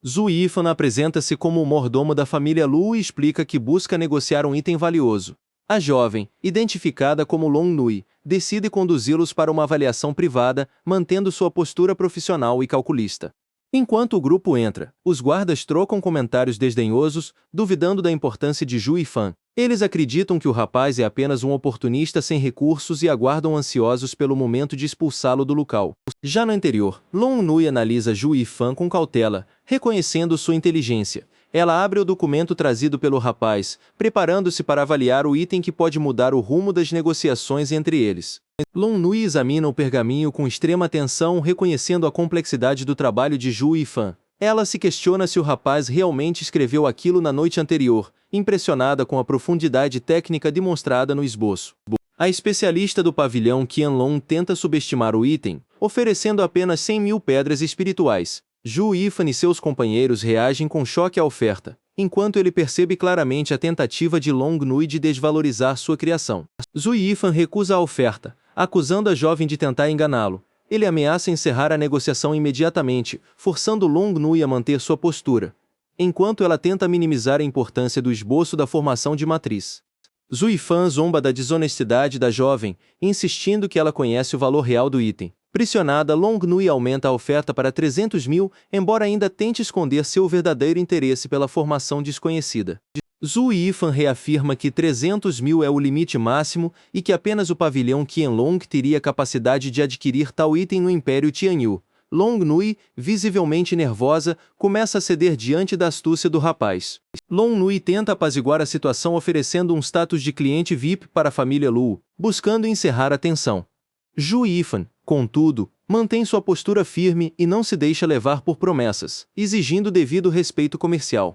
Zhu Yifan apresenta-se como o mordomo da família Lu e explica que busca negociar um item valioso. A jovem, identificada como Long Nui, decide conduzi-los para uma avaliação privada, mantendo sua postura profissional e calculista. Enquanto o grupo entra, os guardas trocam comentários desdenhosos, duvidando da importância de Zhu Yifan. Eles acreditam que o rapaz é apenas um oportunista sem recursos e aguardam ansiosos pelo momento de expulsá-lo do local. Já no interior, Long Nui analisa Zhu Yifan com cautela, reconhecendo sua inteligência. Ela abre o documento trazido pelo rapaz, preparando-se para avaliar o item que pode mudar o rumo das negociações entre eles. Long Nui examina o pergaminho com extrema atenção, reconhecendo a complexidade do trabalho de Zhu Yifan. Ela se questiona se o rapaz realmente escreveu aquilo na noite anterior, impressionada com a profundidade técnica demonstrada no esboço. A especialista do pavilhão Qianlong tenta subestimar o item, oferecendo apenas 100.000 pedras espirituais. Zhu Yifan e seus companheiros reagem com choque à oferta, enquanto ele percebe claramente a tentativa de Long Nui de desvalorizar sua criação. Zhu Yifan recusa a oferta, acusando a jovem de tentar enganá-lo. Ele ameaça encerrar a negociação imediatamente, forçando Long Nui a manter sua postura, enquanto ela tenta minimizar a importância do esboço da formação de matriz. Zhu Yifan zomba da desonestidade da jovem, insistindo que ela conhece o valor real do item. Pressionada, Long Nui aumenta a oferta para 300.000, embora ainda tente esconder seu verdadeiro interesse pela formação desconhecida. Zhu Yifan reafirma que 300.000 é o limite máximo e que apenas o pavilhão Qianlong teria capacidade de adquirir tal item no Império Tianyu. Long Nui, visivelmente nervosa, começa a ceder diante da astúcia do rapaz. Long Nui tenta apaziguar a situação oferecendo um status de cliente VIP para a família Lu, buscando encerrar a tensão. Zhu Yifan, contudo, mantém sua postura firme e não se deixa levar por promessas, exigindo devido respeito comercial.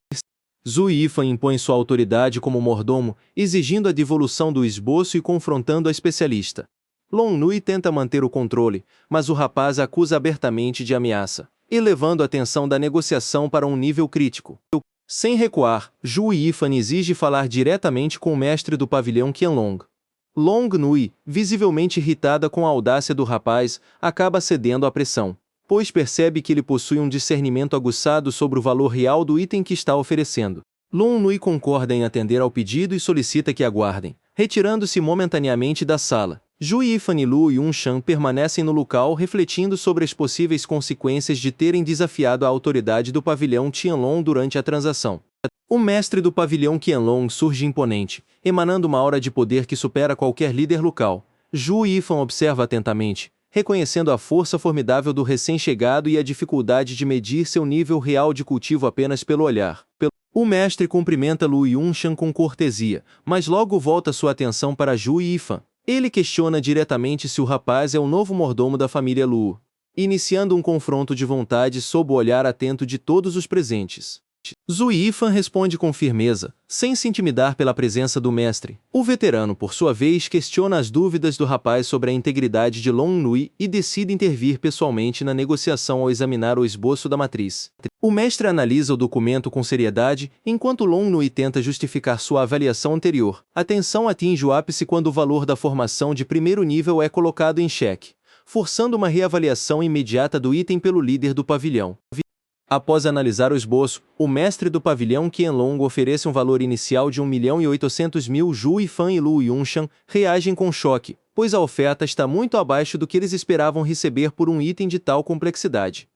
Zhu Yifan impõe sua autoridade como mordomo, exigindo a devolução do esboço e confrontando a especialista. Long Nui tenta manter o controle, mas o rapaz a acusa abertamente de ameaça, elevando a tensão da negociação para um nível crítico. Sem recuar, Zhu Yifan exige falar diretamente com o mestre do pavilhão Qianlong. Long Nui, visivelmente irritada com a audácia do rapaz, acaba cedendo à pressão, pois percebe que ele possui um discernimento aguçado sobre o valor real do item que está oferecendo. Long Nui concorda em atender ao pedido e solicita que aguardem, retirando-se momentaneamente da sala. Zhu Yifan e Lu Yunshan permanecem no local refletindo sobre as possíveis consequências de terem desafiado a autoridade do pavilhão Qianlong durante a transação. O mestre do pavilhão Qianlong surge imponente, emanando uma aura de poder que supera qualquer líder local. Zhu Yifan observa atentamente, reconhecendo a força formidável do recém-chegado e a dificuldade de medir seu nível real de cultivo apenas pelo olhar. O mestre cumprimenta Lu Yunshan com cortesia, mas logo volta sua atenção para Zhu Yifan. Ele questiona diretamente se o rapaz é o novo mordomo da família Lu, iniciando um confronto de vontade sob o olhar atento de todos os presentes. Zhu Yifan responde com firmeza, sem se intimidar pela presença do mestre. O veterano, por sua vez, questiona as dúvidas do rapaz sobre a integridade de Long Nui e decide intervir pessoalmente na negociação ao examinar o esboço da matriz. O mestre analisa o documento com seriedade, enquanto Long Nui tenta justificar sua avaliação anterior. A tensão atinge o ápice quando o valor da formação de primeiro nível é colocado em xeque, forçando uma reavaliação imediata do item pelo líder do pavilhão. Após analisar o esboço, o mestre do pavilhão Qianlong oferece um valor inicial de 1.800.000. Zhu Yifan e Lu Yunshan reagem com choque, pois a oferta está muito abaixo do que eles esperavam receber por um item de tal complexidade.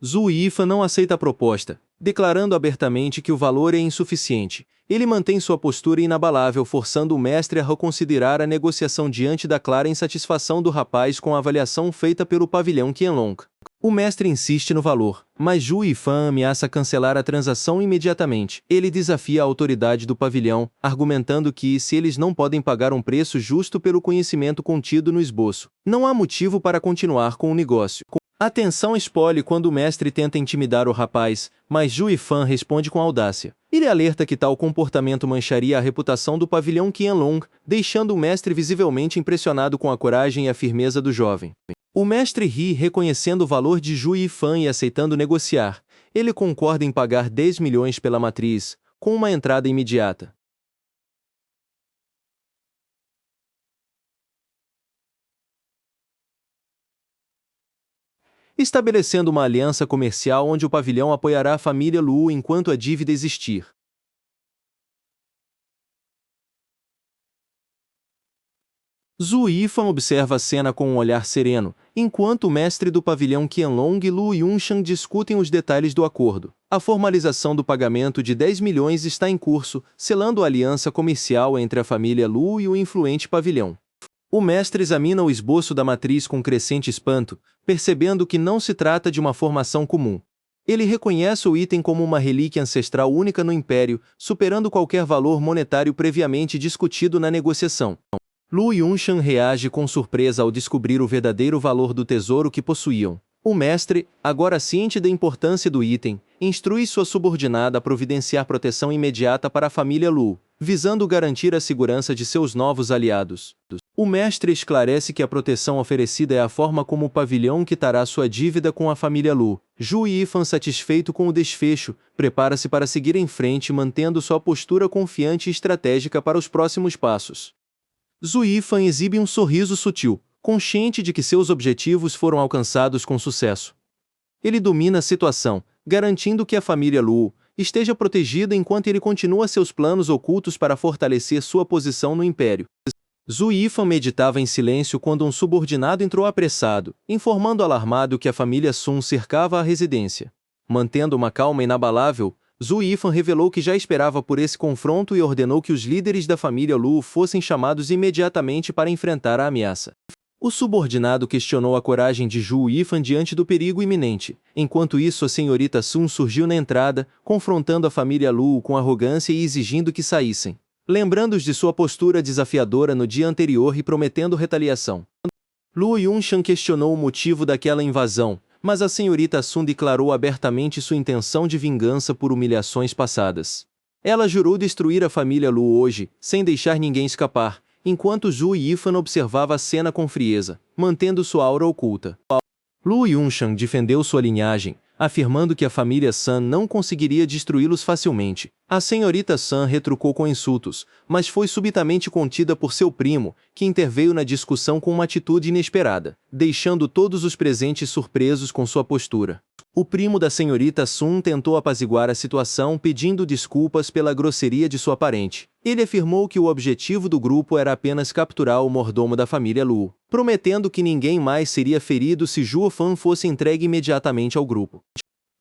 Zhu Yifan não aceita a proposta, declarando abertamente que o valor é insuficiente. Ele mantém sua postura inabalável, forçando o mestre a reconsiderar a negociação diante da clara insatisfação do rapaz com a avaliação feita pelo pavilhão Qianlong. O mestre insiste no valor, mas Zhu Yifan ameaça cancelar a transação imediatamente. Ele desafia a autoridade do pavilhão, argumentando que, se eles não podem pagar um preço justo pelo conhecimento contido no esboço, não há motivo para continuar com o negócio. A tensão expõe quando o mestre tenta intimidar o rapaz, mas Zhu Yifan responde com audácia. Ele alerta que tal comportamento mancharia a reputação do pavilhão Qianlong, deixando o mestre visivelmente impressionado com a coragem e a firmeza do jovem. O mestre ri, reconhecendo o valor de Zhu Yifan e aceitando negociar. Ele concorda em pagar 10 milhões pela matriz, com uma entrada imediata. Estabelecendo uma aliança comercial onde o pavilhão apoiará a família Lu enquanto a dívida existir. Zhu Yifan observa a cena com um olhar sereno, enquanto o mestre do pavilhão Qianlong e Lu Yunshan discutem os detalhes do acordo. A formalização do pagamento de 10 milhões está em curso, selando a aliança comercial entre a família Lu e o influente pavilhão. O mestre examina o esboço da matriz com crescente espanto, percebendo que não se trata de uma formação comum. Ele reconhece o item como uma relíquia ancestral única no Império, superando qualquer valor monetário previamente discutido na negociação. Lu Yunshan reage com surpresa ao descobrir o verdadeiro valor do tesouro que possuíam. O mestre, agora ciente da importância do item, instrui sua subordinada a providenciar proteção imediata para a família Lu, visando garantir a segurança de seus novos aliados. O mestre esclarece que a proteção oferecida é a forma como o pavilhão quitará sua dívida com a família Lu. Zhu Yifan, satisfeito com o desfecho, prepara-se para seguir em frente, mantendo sua postura confiante e estratégica para os próximos passos. Zhu Yifan exibe um sorriso sutil, consciente de que seus objetivos foram alcançados com sucesso. Ele domina a situação, garantindo que a família Lu esteja protegida enquanto ele continua seus planos ocultos para fortalecer sua posição no Império. Zhu Yifan meditava em silêncio quando um subordinado entrou apressado, informando alarmado que a família Sun cercava a residência. Mantendo uma calma inabalável, Zhu Yifan revelou que já esperava por esse confronto e ordenou que os líderes da família Lu fossem chamados imediatamente para enfrentar a ameaça. O subordinado questionou a coragem de Zhu Yifan diante do perigo iminente. Enquanto isso, a senhorita Sun surgiu na entrada, confrontando a família Lu com arrogância e exigindo que saíssem, lembrando-os de sua postura desafiadora no dia anterior e prometendo retaliação. Lu Yunshan questionou o motivo daquela invasão, mas a senhorita Sun declarou abertamente sua intenção de vingança por humilhações passadas. Ela jurou destruir a família Lu hoje, sem deixar ninguém escapar, enquanto Zhu Yifan observava a cena com frieza, mantendo sua aura oculta. Lu Yunshan defendeu sua linhagem, afirmando que a família Sun não conseguiria destruí-los facilmente. A senhorita Sun retrucou com insultos, mas foi subitamente contida por seu primo, que interveio na discussão com uma atitude inesperada, deixando todos os presentes surpresos com sua postura. O primo da senhorita Sun tentou apaziguar a situação pedindo desculpas pela grosseria de sua parente. Ele afirmou que o objetivo do grupo era apenas capturar o mordomo da família Lu, prometendo que ninguém mais seria ferido se Zhu Fan fosse entregue imediatamente ao grupo.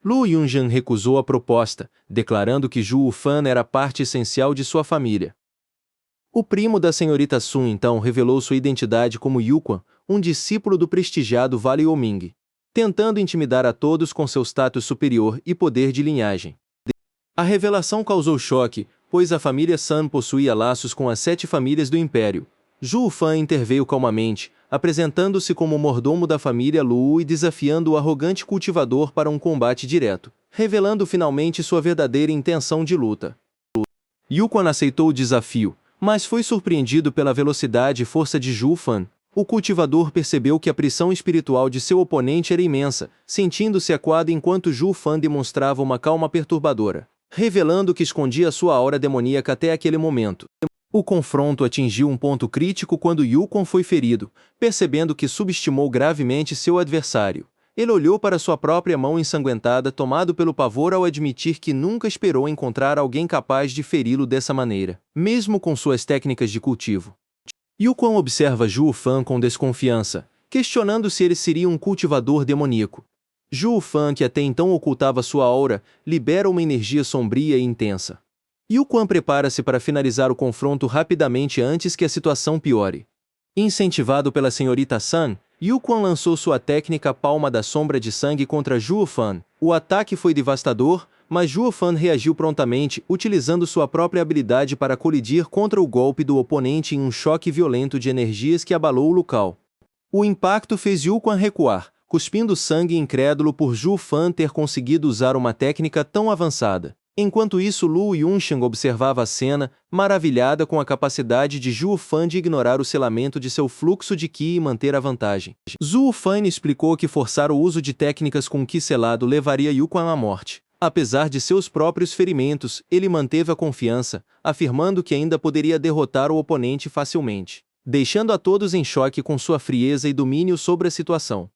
Lu Yunshan recusou a proposta, declarando que Zhu Fan era parte essencial de sua família. O primo da senhorita Sun então revelou sua identidade como Yuquan, um discípulo do prestigiado Vale Yoming, tentando intimidar a todos com seu status superior e poder de linhagem. A revelação causou choque, pois a família Sun possuía laços com as 7 famílias do Império. Zhu Fan interveio calmamente, apresentando-se como mordomo da família Lu e desafiando o arrogante cultivador para um combate direto, revelando finalmente sua verdadeira intenção de luta. Yuquan aceitou o desafio, mas foi surpreendido pela velocidade e força de Zhu Fan. O cultivador percebeu que a pressão espiritual de seu oponente era imensa, sentindo-se acuado enquanto Zhu Fan demonstrava uma calma perturbadora, revelando que escondia sua aura demoníaca até aquele momento. O confronto atingiu um ponto crítico quando Yuquan foi ferido, percebendo que subestimou gravemente seu adversário. Ele olhou para sua própria mão ensanguentada, tomado pelo pavor ao admitir que nunca esperou encontrar alguém capaz de feri-lo dessa maneira, mesmo com suas técnicas de cultivo. Yuquan observa Zhu Fan com desconfiança, questionando se ele seria um cultivador demoníaco. Zhu Fan, que até então ocultava sua aura, libera uma energia sombria e intensa. Yuquan prepara-se para finalizar o confronto rapidamente antes que a situação piore. Incentivado pela senhorita Sun, Yuquan lançou sua técnica Palma da Sombra de Sangue contra Zhu Fan. O ataque foi devastador, mas Zhu Fan reagiu prontamente, utilizando sua própria habilidade para colidir contra o golpe do oponente em um choque violento de energias que abalou o local. O impacto fez Yuquan recuar, cuspindo sangue incrédulo por Zhu Fan ter conseguido usar uma técnica tão avançada. Enquanto isso, Lu Yunxiang observava a cena, maravilhada com a capacidade de Zhu Fan de ignorar o selamento de seu fluxo de Qi e manter a vantagem. Zhu Fan explicou que forçar o uso de técnicas com Qi selado levaria Yuquan à morte. Apesar de seus próprios ferimentos, ele manteve a confiança, afirmando que ainda poderia derrotar o oponente facilmente, deixando a todos em choque com sua frieza e domínio sobre a situação.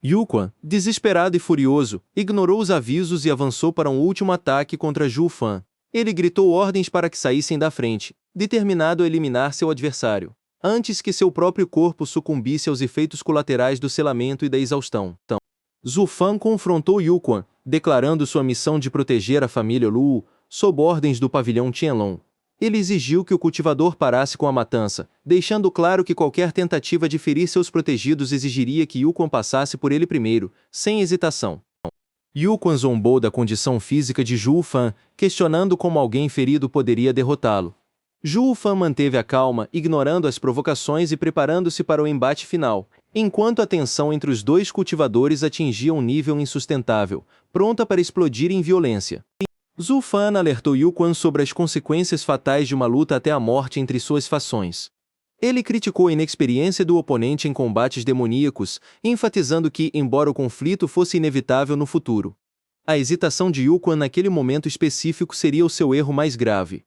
Yuquan, desesperado e furioso, ignorou os avisos e avançou para um último ataque contra Zhu Fan. Ele gritou ordens para que saíssem da frente, determinado a eliminar seu adversário, antes que seu próprio corpo sucumbisse aos efeitos colaterais do selamento e da exaustão. Zhu Fan confrontou Yuquan, declarando sua missão de proteger a família Lu, sob ordens do pavilhão Qianlong. Ele exigiu que o cultivador parasse com a matança, deixando claro que qualquer tentativa de ferir seus protegidos exigiria que Yuquan passasse por ele primeiro, sem hesitação. Yuquan zombou da condição física de Zhu Fan, questionando como alguém ferido poderia derrotá-lo. Zhu Fan manteve a calma, ignorando as provocações e preparando-se para o embate final, enquanto a tensão entre os dois cultivadores atingia um nível insustentável, pronta para explodir em violência. Zhu Fan alertou Yuquan sobre as consequências fatais de uma luta até a morte entre suas fações. Ele criticou a inexperiência do oponente em combates demoníacos, enfatizando que, embora o conflito fosse inevitável no futuro, a hesitação de Yuquan naquele momento específico seria o seu erro mais grave.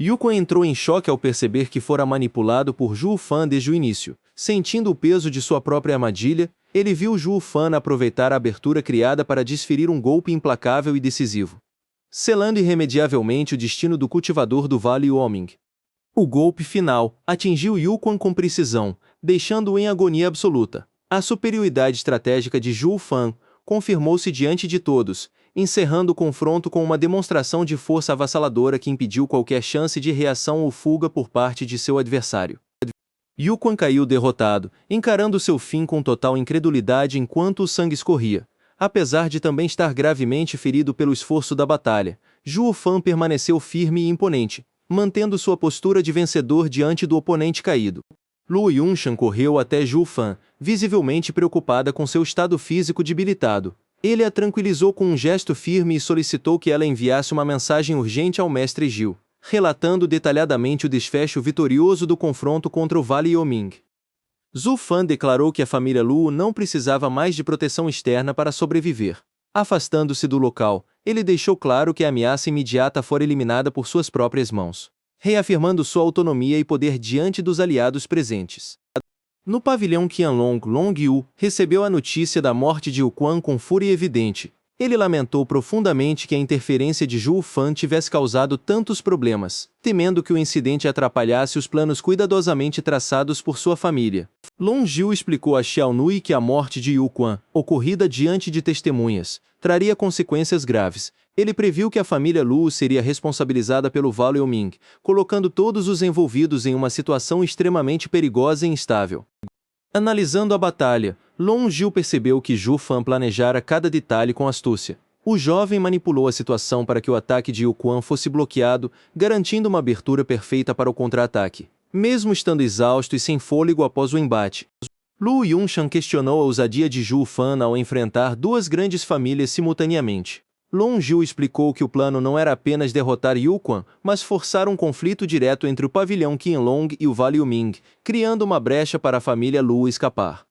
Yuquan entrou em choque ao perceber que fora manipulado por Zhu Fan desde o início. Sentindo o peso de sua própria armadilha, ele viu Zhu Fan aproveitar a abertura criada para desferir um golpe implacável e decisivo, selando irremediavelmente o destino do cultivador do Vale Yoming. O golpe final atingiu Yuquan com precisão, deixando-o em agonia absoluta. A superioridade estratégica de Zhu Fan confirmou-se diante de todos, encerrando o confronto com uma demonstração de força avassaladora que impediu qualquer chance de reação ou fuga por parte de seu adversário. Yuquan caiu derrotado, encarando seu fim com total incredulidade enquanto o sangue escorria. Apesar de também estar gravemente ferido pelo esforço da batalha, Zhu Fan permaneceu firme e imponente, mantendo sua postura de vencedor diante do oponente caído. Lu Yunxiang correu até Zhu Fan, visivelmente preocupada com seu estado físico debilitado. Ele a tranquilizou com um gesto firme e solicitou que ela enviasse uma mensagem urgente ao mestre Gil, relatando detalhadamente o desfecho vitorioso do confronto contra o Vale Yoming. Zhu Fan declarou que a família Lu não precisava mais de proteção externa para sobreviver. Afastando-se do local, ele deixou claro que a ameaça imediata fora eliminada por suas próprias mãos, reafirmando sua autonomia e poder diante dos aliados presentes. No pavilhão Qianlong, Long Yu recebeu a notícia da morte de Yuquan com fúria evidente. Ele lamentou profundamente que a interferência de Zhu Fan tivesse causado tantos problemas, temendo que o incidente atrapalhasse os planos cuidadosamente traçados por sua família. Long Zhiu explicou a Xiao Nui que a morte de Yu Quan, ocorrida diante de testemunhas, traria consequências graves. Ele previu que a família Lu seria responsabilizada pelo Val Yoming, colocando todos os envolvidos em uma situação extremamente perigosa e instável. Analisando a batalha, Long Zhiu percebeu que Zhu Fan planejara cada detalhe com astúcia. O jovem manipulou a situação para que o ataque de Yu Quan fosse bloqueado, garantindo uma abertura perfeita para o contra-ataque. Mesmo estando exausto e sem fôlego após o embate, Lu Yunshan questionou a ousadia de Zhu Fan ao enfrentar duas grandes famílias simultaneamente. Long Zhiu explicou que o plano não era apenas derrotar Yu Quan, mas forçar um conflito direto entre o pavilhão Qianlong e o Vale Yuming, criando uma brecha para a família Lu escapar.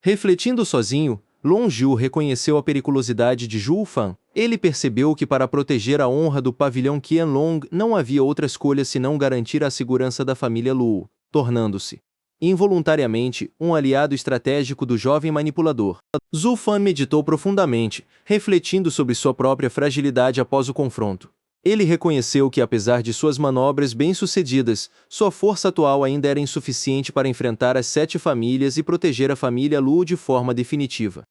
Refletindo sozinho, Long Zhiu reconheceu a periculosidade de Zhu Fan. Ele percebeu que para proteger a honra do pavilhão Qianlong não havia outra escolha senão garantir a segurança da família Lu, tornando-se, involuntariamente, um aliado estratégico do jovem manipulador. Zhu Fan meditou profundamente, refletindo sobre sua própria fragilidade após o confronto. Ele reconheceu que, apesar de suas manobras bem-sucedidas, sua força atual ainda era insuficiente para enfrentar as 7 famílias e proteger a família Lu de forma definitiva.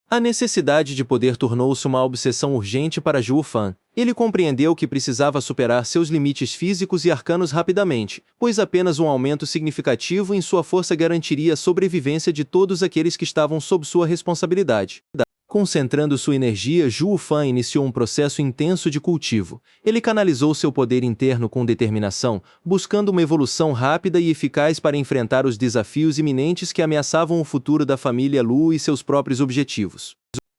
A necessidade de poder tornou-se uma obsessão urgente para Zhu Fan. Ele compreendeu que precisava superar seus limites físicos e arcanos rapidamente, pois apenas um aumento significativo em sua força garantiria a sobrevivência de todos aqueles que estavam sob sua responsabilidade. Concentrando sua energia, Zhu Fan iniciou um processo intenso de cultivo. Ele canalizou seu poder interno com determinação, buscando uma evolução rápida e eficaz para enfrentar os desafios iminentes que ameaçavam o futuro da família Lu e seus próprios objetivos.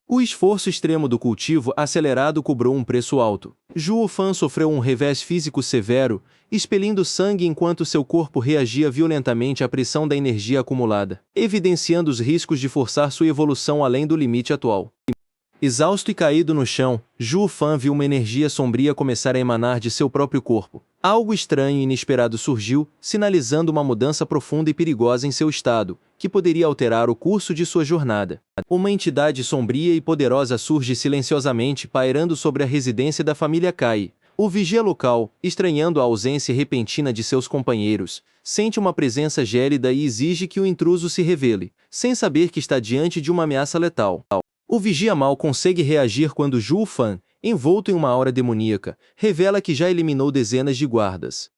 O esforço extremo do cultivo acelerado cobrou um preço alto. Zhu Fan sofreu um revés físico severo, expelindo sangue enquanto seu corpo reagia violentamente à pressão da energia acumulada, evidenciando os riscos de forçar sua evolução além do limite atual. Exausto e caído no chão, Zhu Fan viu uma energia sombria começar a emanar de seu próprio corpo. Algo estranho e inesperado surgiu, sinalizando uma mudança profunda e perigosa em seu estado, que poderia alterar o curso de sua jornada. Uma entidade sombria e poderosa surge silenciosamente pairando sobre a residência da família Kai. O vigia local, estranhando a ausência repentina de seus companheiros, sente uma presença gélida e exige que o intruso se revele, sem saber que está diante de uma ameaça letal. O vigia mal consegue reagir quando Zhu Fan, envolto em uma aura demoníaca, revela que já eliminou dezenas de guardas.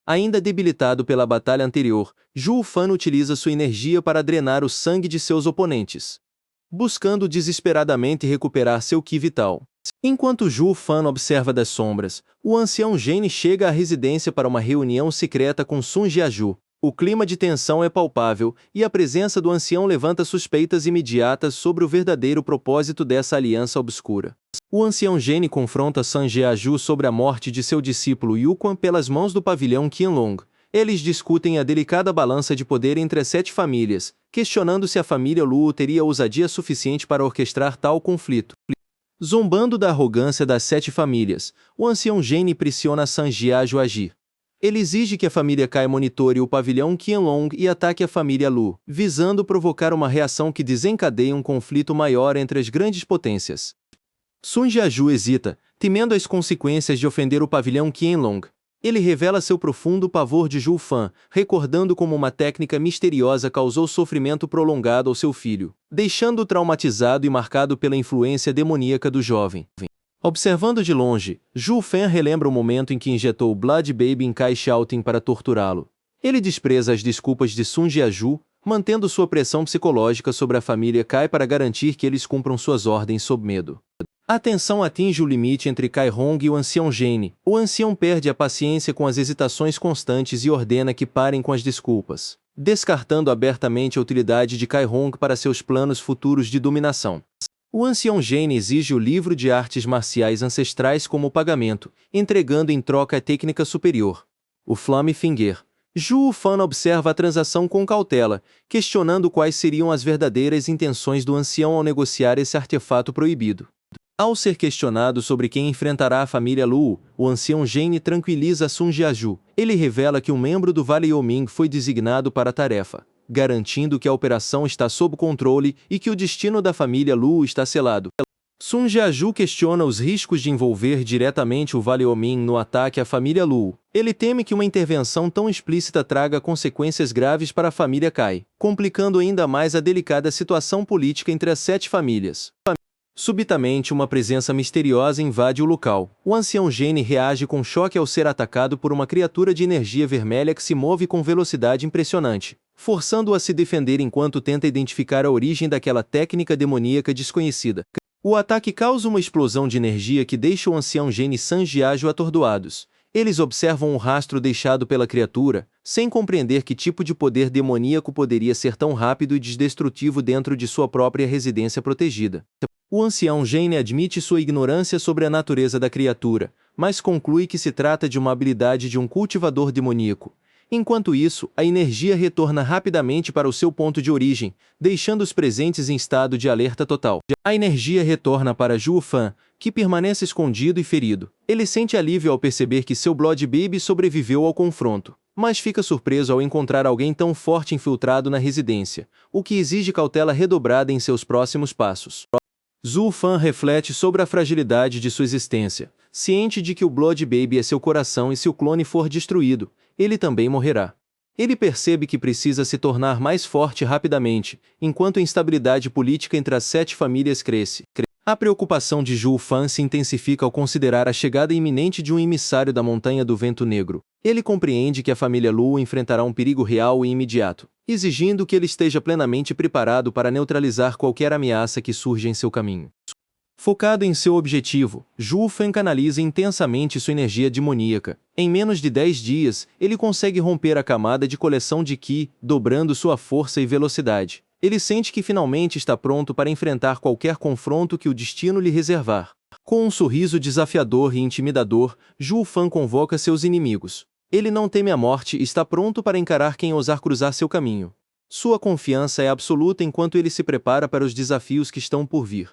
Ainda debilitado pela batalha anterior, Zhu Fan utiliza sua energia para drenar o sangue de seus oponentes, buscando desesperadamente recuperar seu Qi vital. Enquanto Zhu Fan observa das sombras, o ancião Gene chega à residência para uma reunião secreta com Sun Jiaju. O clima de tensão é palpável, e a presença do ancião levanta suspeitas imediatas sobre o verdadeiro propósito dessa aliança obscura. O ancião Gene confronta Sun Jiaju sobre a morte de seu discípulo Yu Quan pelas mãos do pavilhão Qianlong. Eles discutem a delicada balança de poder entre as 7 famílias, questionando se a família Lu teria ousadia suficiente para orquestrar tal conflito. Zombando da arrogância das 7 famílias, o ancião Gene pressiona Sun Jiaju a agir. Ele exige que a família Kai monitore o pavilhão Qianlong e ataque a família Lu, visando provocar uma reação que desencadeie um conflito maior entre as grandes potências. Sun Jiaju hesita, temendo as consequências de ofender o pavilhão Qianlong. Ele revela seu profundo pavor de Zhu Fan, recordando como uma técnica misteriosa causou sofrimento prolongado ao seu filho, deixando-o traumatizado e marcado pela influência demoníaca do jovem. Observando de longe, Zhu Fan relembra o momento em que injetou o Blood Baby em Kai Xiaoting para torturá-lo. Ele despreza as desculpas de Sun Jiaju, mantendo sua pressão psicológica sobre a família Kai para garantir que eles cumpram suas ordens sob medo. A tensão atinge o limite entre Kai Hong e o ancião Gene. O ancião perde a paciência com as hesitações constantes e ordena que parem com as desculpas, descartando abertamente a utilidade de Kai Hong para seus planos futuros de dominação. O ancião Gene exige o livro de artes marciais ancestrais como pagamento, entregando em troca a técnica superior, o Flame Finger. Zhu Fan observa a transação com cautela, questionando quais seriam as verdadeiras intenções do ancião ao negociar esse artefato proibido. Ao ser questionado sobre quem enfrentará a família Lu, o ancião Gene tranquiliza Sun Jiaju. Ele revela que um membro do Vale Yoming foi designado para a tarefa, garantindo que a operação está sob controle e que o destino da família Lu está selado. Sun Jiaju questiona os riscos de envolver diretamente o Valiumin no ataque à família Lu. Ele teme que uma intervenção tão explícita traga consequências graves para a família Kai, complicando ainda mais a delicada situação política entre as 7 famílias. Subitamente, uma presença misteriosa invade o local. O ancião Gene reage com choque ao ser atacado por uma criatura de energia vermelha que se move com velocidade impressionante, forçando-o a se defender enquanto tenta identificar a origem daquela técnica demoníaca desconhecida. O ataque causa uma explosão de energia que deixa o ancião Gene e Sun Jiaju atordoados. Eles observam o rastro deixado pela criatura, sem compreender que tipo de poder demoníaco poderia ser tão rápido e destrutivo dentro de sua própria residência protegida. O ancião Gene admite sua ignorância sobre a natureza da criatura, mas conclui que se trata de uma habilidade de um cultivador demoníaco. Enquanto isso, a energia retorna rapidamente para o seu ponto de origem, deixando os presentes em estado de alerta total. A energia retorna para Zhu Fan, que permanece escondido e ferido. Ele sente alívio ao perceber que seu Blood Baby sobreviveu ao confronto, mas fica surpreso ao encontrar alguém tão forte infiltrado na residência, o que exige cautela redobrada em seus próximos passos. Zhu Fan reflete sobre a fragilidade de sua existência, ciente de que o Blood Baby é seu coração e se o clone for destruído, ele também morrerá. Ele percebe que precisa se tornar mais forte rapidamente, enquanto a instabilidade política entre as 7 famílias cresce. A preocupação de Zhu Fan se intensifica ao considerar a chegada iminente de um emissário da Montanha do Vento Negro. Ele compreende que a família Lu enfrentará um perigo real e imediato, exigindo que ele esteja plenamente preparado para neutralizar qualquer ameaça que surja em seu caminho. Focado em seu objetivo, Zhu Fan canaliza intensamente sua energia demoníaca. Em menos de 10 dias, ele consegue romper a camada de coleção de Qi, dobrando sua força e velocidade. Ele sente que finalmente está pronto para enfrentar qualquer confronto que o destino lhe reservar. Com um sorriso desafiador e intimidador, Zhu Fan convoca seus inimigos. Ele não teme a morte e está pronto para encarar quem ousar cruzar seu caminho. Sua confiança é absoluta enquanto ele se prepara para os desafios que estão por vir.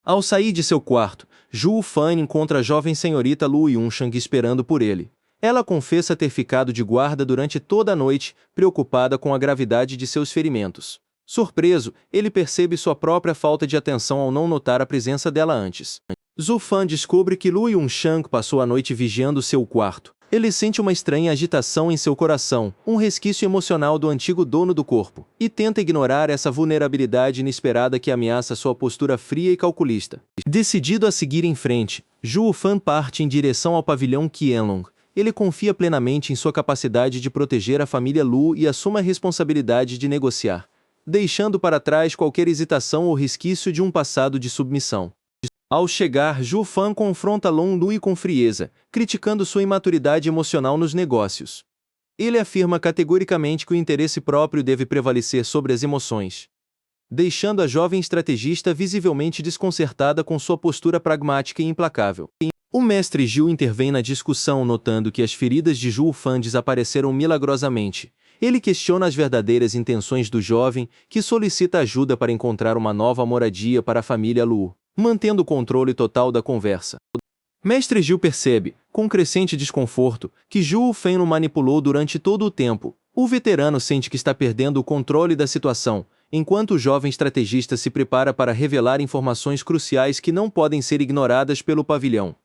Ao sair de seu quarto, Zhu Fan encontra a jovem senhorita Lu Yunshang esperando por ele. Ela confessa ter ficado de guarda durante toda a noite, preocupada com a gravidade de seus ferimentos. Surpreso, ele percebe sua própria falta de atenção ao não notar a presença dela antes. Zhu Fan descobre que Lu Yunshang passou a noite vigiando seu quarto. Ele sente uma estranha agitação em seu coração, um resquício emocional do antigo dono do corpo, e tenta ignorar essa vulnerabilidade inesperada que ameaça sua postura fria e calculista. Decidido a seguir em frente, Zhu Fan parte em direção ao pavilhão Qianlong. Ele confia plenamente em sua capacidade de proteger a família Lu e assume a responsabilidade de negociar, deixando para trás qualquer hesitação ou resquício de um passado de submissão. Ao chegar, Zhu Fan confronta Long Lui com frieza, criticando sua imaturidade emocional nos negócios. Ele afirma categoricamente que o interesse próprio deve prevalecer sobre as emoções, deixando a jovem estrategista visivelmente desconcertada com sua postura pragmática e implacável. O mestre Zhu intervém na discussão, notando que as feridas de Zhu Fan desapareceram milagrosamente. Ele questiona as verdadeiras intenções do jovem, que solicita ajuda para encontrar uma nova moradia para a família Lu, mantendo o controle total da conversa. Mestre Zhu percebe, com crescente desconforto, que Zhu Fan o manipulou durante todo o tempo. O veterano sente que está perdendo o controle da situação, enquanto o jovem estrategista se prepara para revelar informações cruciais que não podem ser ignoradas pelo pavilhão.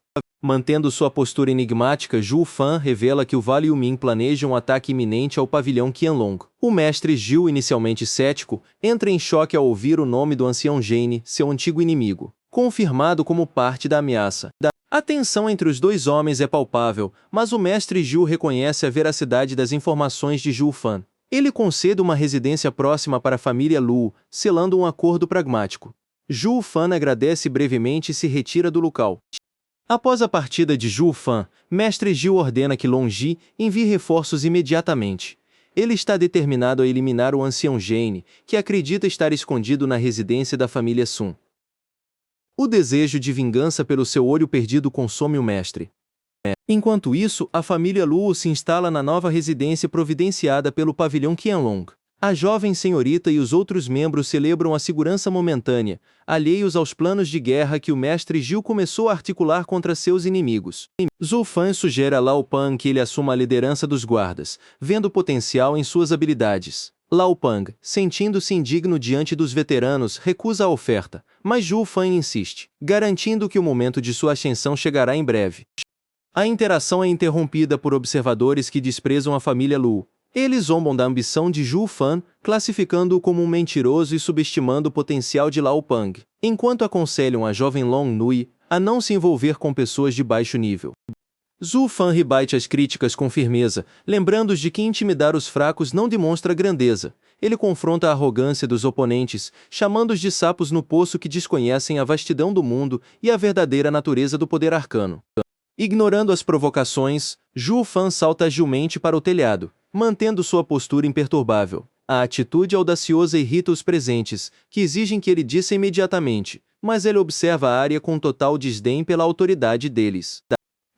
Mantendo sua postura enigmática, Zhu Fan revela que o Valiumin planeja um ataque iminente ao pavilhão Qianlong. O mestre Zhu, inicialmente cético, entra em choque ao ouvir o nome do ancião Gene, seu antigo inimigo, confirmado como parte da ameaça. A tensão entre os dois homens é palpável, mas o mestre Zhu reconhece a veracidade das informações de Zhu Fan. Ele concede uma residência próxima para a família Lu, selando um acordo pragmático. Zhu Fan agradece brevemente e se retira do local. Após a partida de Zhu Fan, mestre Zhu ordena que Long Ji envie reforços imediatamente. Ele está determinado a eliminar o ancião Gene, que acredita estar escondido na residência da família Sun. O desejo de vingança pelo seu olho perdido consome o mestre. Enquanto isso, a família Lu se instala na nova residência providenciada pelo pavilhão Qianlong. A jovem senhorita e os outros membros celebram a segurança momentânea, alheios aos planos de guerra que o mestre Zhu começou a articular contra seus inimigos. Zhu Fan sugere a Lao Pan que ele assuma a liderança dos guardas, vendo potencial em suas habilidades. Lao Pang, sentindo-se indigno diante dos veteranos, recusa a oferta, mas Zhu Fan insiste, garantindo que o momento de sua ascensão chegará em breve. A interação é interrompida por observadores que desprezam a família Lu. Eles zombam da ambição de Zhu Fan, classificando-o como um mentiroso e subestimando o potencial de Lao Pang, enquanto aconselham a jovem Long Nui a não se envolver com pessoas de baixo nível. Zhu Fan rebate as críticas com firmeza, lembrando-os de que intimidar os fracos não demonstra grandeza. Ele confronta a arrogância dos oponentes, chamando-os de sapos no poço que desconhecem a vastidão do mundo e a verdadeira natureza do poder arcano. Ignorando as provocações, Zhu Fan salta agilmente para o telhado, mantendo sua postura imperturbável. A atitude audaciosa irrita os presentes, que exigem que ele disse imediatamente, mas ele observa a área com total desdém pela autoridade deles.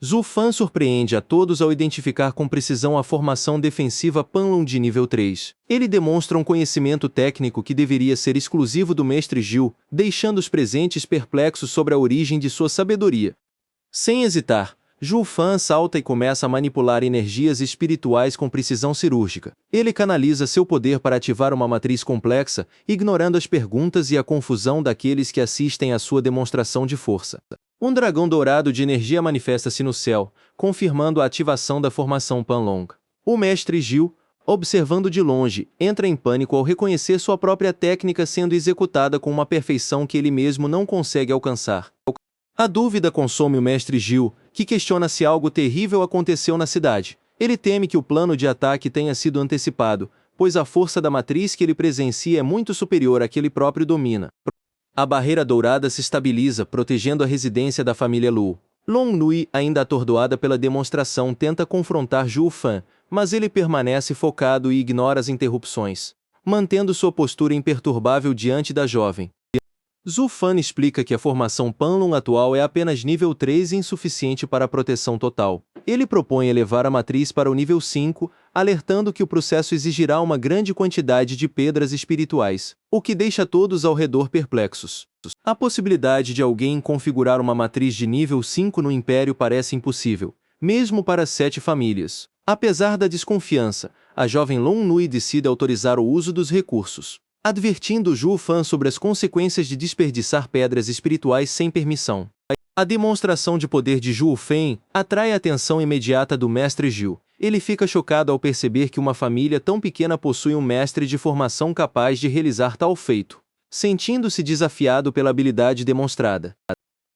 Zhu Fan surpreende a todos ao identificar com precisão a formação defensiva Panlong de nível 3. Ele demonstra um conhecimento técnico que deveria ser exclusivo do mestre Gil, deixando os presentes perplexos sobre a origem de sua sabedoria. Sem hesitar, Zhu Fan salta e começa a manipular energias espirituais com precisão cirúrgica. Ele canaliza seu poder para ativar uma matriz complexa, ignorando as perguntas e a confusão daqueles que assistem à sua demonstração de força. Um dragão dourado de energia manifesta-se no céu, confirmando a ativação da formação Panlong. O mestre Gil, observando de longe, entra em pânico ao reconhecer sua própria técnica sendo executada com uma perfeição que ele mesmo não consegue alcançar. A dúvida consome o mestre Gil, que questiona se algo terrível aconteceu na cidade. Ele teme que o plano de ataque tenha sido antecipado, pois a força da matriz que ele presencia é muito superior à que ele próprio domina. A barreira dourada se estabiliza, protegendo a residência da família Lu. Long Nui, ainda atordoada pela demonstração, tenta confrontar Zhu Fan, mas ele permanece focado e ignora as interrupções, mantendo sua postura imperturbável diante da jovem. Zhu Fan explica que a formação Panlong atual é apenas nível 3 e insuficiente para a proteção total. Ele propõe elevar a matriz para o nível 5, alertando que o processo exigirá uma grande quantidade de pedras espirituais, o que deixa todos ao redor perplexos. A possibilidade de alguém configurar uma matriz de nível 5 no Império parece impossível, mesmo para 7 famílias. Apesar da desconfiança, a jovem Long Nui decide autorizar o uso dos recursos, advertindo Zhu Fan sobre as consequências de desperdiçar pedras espirituais sem permissão. A demonstração de poder de Zhu Fan atrai a atenção imediata do mestre Gil. Ele fica chocado ao perceber que uma família tão pequena possui um mestre de formação capaz de realizar tal feito, sentindo-se desafiado pela habilidade demonstrada.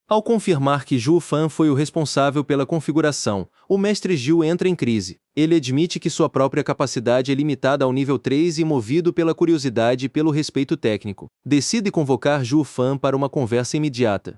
Ao confirmar que Zhu Fan foi o responsável pela configuração, o mestre Gil entra em crise. Ele admite que sua própria capacidade é limitada ao nível 3 e, movido pela curiosidade e pelo respeito técnico, decide convocar Zhu Fan para uma conversa imediata.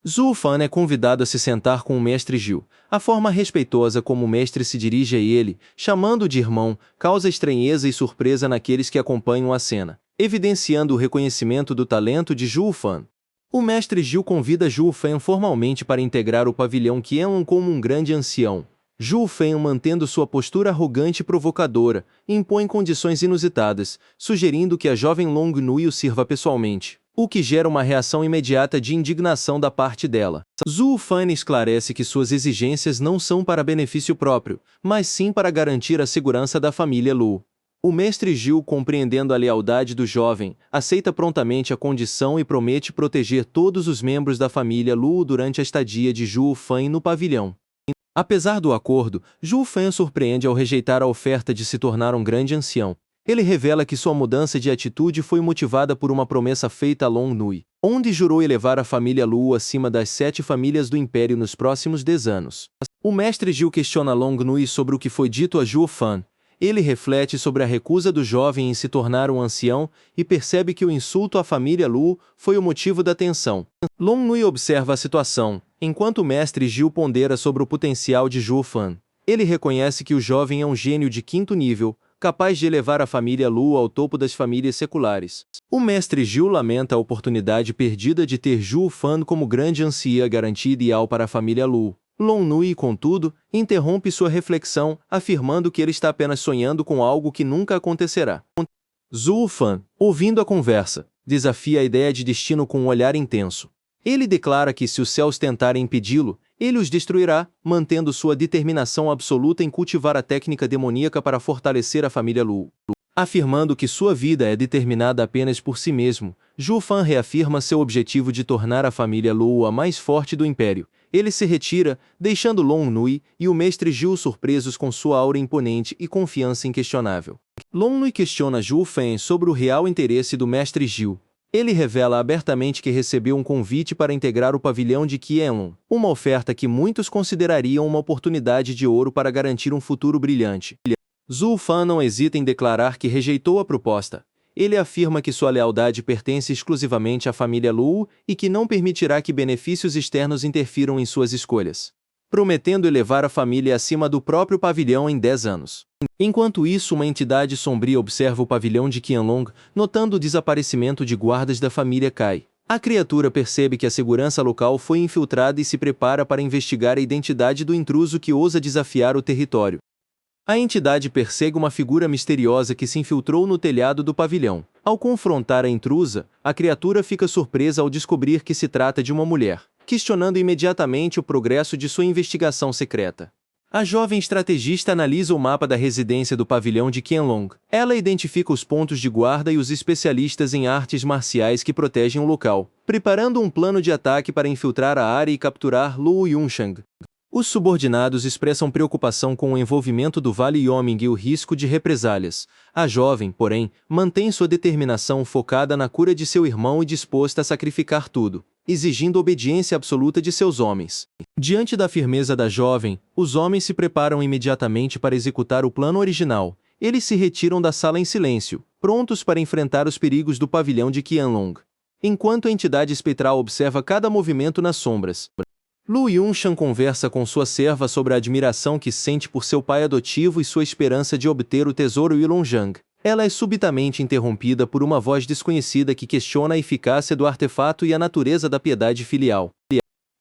Zhu Fan é convidado a se sentar com o mestre Gil. A forma respeitosa como o mestre se dirige a ele, chamando-o de irmão, causa estranheza e surpresa naqueles que acompanham a cena, evidenciando o reconhecimento do talento de Zhu Fan. O mestre Gil convida Zhu Fan formalmente para integrar o pavilhão Qianlong como um grande ancião. Zhu Fan, mantendo sua postura arrogante e provocadora, impõe condições inusitadas, sugerindo que a jovem Long Nui o sirva pessoalmente, o que gera uma reação imediata de indignação da parte dela. Zhu Fan esclarece que suas exigências não são para benefício próprio, mas sim para garantir a segurança da família Lu. O mestre Gil, compreendendo a lealdade do jovem, aceita prontamente a condição e promete proteger todos os membros da família Lu durante a estadia de Zhu Fan no pavilhão. Apesar do acordo, Zhu Fan surpreende ao rejeitar a oferta de se tornar um grande ancião. Ele revela que sua mudança de atitude foi motivada por uma promessa feita a Long Nui, onde jurou elevar a família Lu acima das 7 famílias do Império nos próximos 10 anos. O mestre Gil questiona Long Nui sobre o que foi dito a Zhu Fan. Ele reflete sobre a recusa do jovem em se tornar um ancião e percebe que o insulto à família Lu foi o motivo da tensão. Long Nui observa a situação, enquanto o mestre Gil pondera sobre o potencial de Zhu Fan. Ele reconhece que o jovem é um gênio de 5º nível, capaz de elevar a família Lu ao topo das famílias seculares. O mestre Gil lamenta a oportunidade perdida de ter Zhu Fan como grande anciã garantia ideal para a família Lu. Long Nui, contudo, interrompe sua reflexão, afirmando que ele está apenas sonhando com algo que nunca acontecerá. Zhu Fan, ouvindo a conversa, desafia a ideia de destino com um olhar intenso. Ele declara que se os céus tentarem impedi-lo, ele os destruirá, mantendo sua determinação absoluta em cultivar a técnica demoníaca para fortalecer a família Lu. Afirmando que sua vida é determinada apenas por si mesmo, Zhu Fan reafirma seu objetivo de tornar a família Luo a mais forte do Império. Ele se retira, deixando Long Nui e o mestre Zhu surpresos com sua aura imponente e confiança inquestionável. Long Nui questiona Zhu Fan sobre o real interesse do mestre Zhu. Ele revela abertamente que recebeu um convite para integrar o pavilhão de Qianlong, uma oferta que muitos considerariam uma oportunidade de ouro para garantir um futuro brilhante. Zhu Fan não hesita em declarar que rejeitou a proposta. Ele afirma que sua lealdade pertence exclusivamente à família Luo e que não permitirá que benefícios externos interfiram em suas escolhas, prometendo elevar a família acima do próprio pavilhão em 10 anos. Enquanto isso, uma entidade sombria observa o pavilhão de Qianlong, notando o desaparecimento de guardas da família Kai. A criatura percebe que a segurança local foi infiltrada e se prepara para investigar a identidade do intruso que ousa desafiar o território. A entidade persegue uma figura misteriosa que se infiltrou no telhado do pavilhão. Ao confrontar a intrusa, a criatura fica surpresa ao descobrir que se trata de uma mulher, questionando imediatamente o progresso de sua investigação secreta. A jovem estrategista analisa o mapa da residência do pavilhão de Qianlong. Ela identifica os pontos de guarda e os especialistas em artes marciais que protegem o local, preparando um plano de ataque para infiltrar a área e capturar Luo Yunshang. Os subordinados expressam preocupação com o envolvimento do Vale Yoming e o risco de represálias. A jovem, porém, mantém sua determinação focada na cura de seu irmão e disposta a sacrificar tudo, exigindo obediência absoluta de seus homens. Diante da firmeza da jovem, os homens se preparam imediatamente para executar o plano original. Eles se retiram da sala em silêncio, prontos para enfrentar os perigos do pavilhão de Qianlong, enquanto a entidade espectral observa cada movimento nas sombras. Luo Yunshan conversa com sua serva sobre a admiração que sente por seu pai adotivo e sua esperança de obter o tesouro Yilongjiang. Ela é subitamente interrompida por uma voz desconhecida que questiona a eficácia do artefato e a natureza da piedade filial.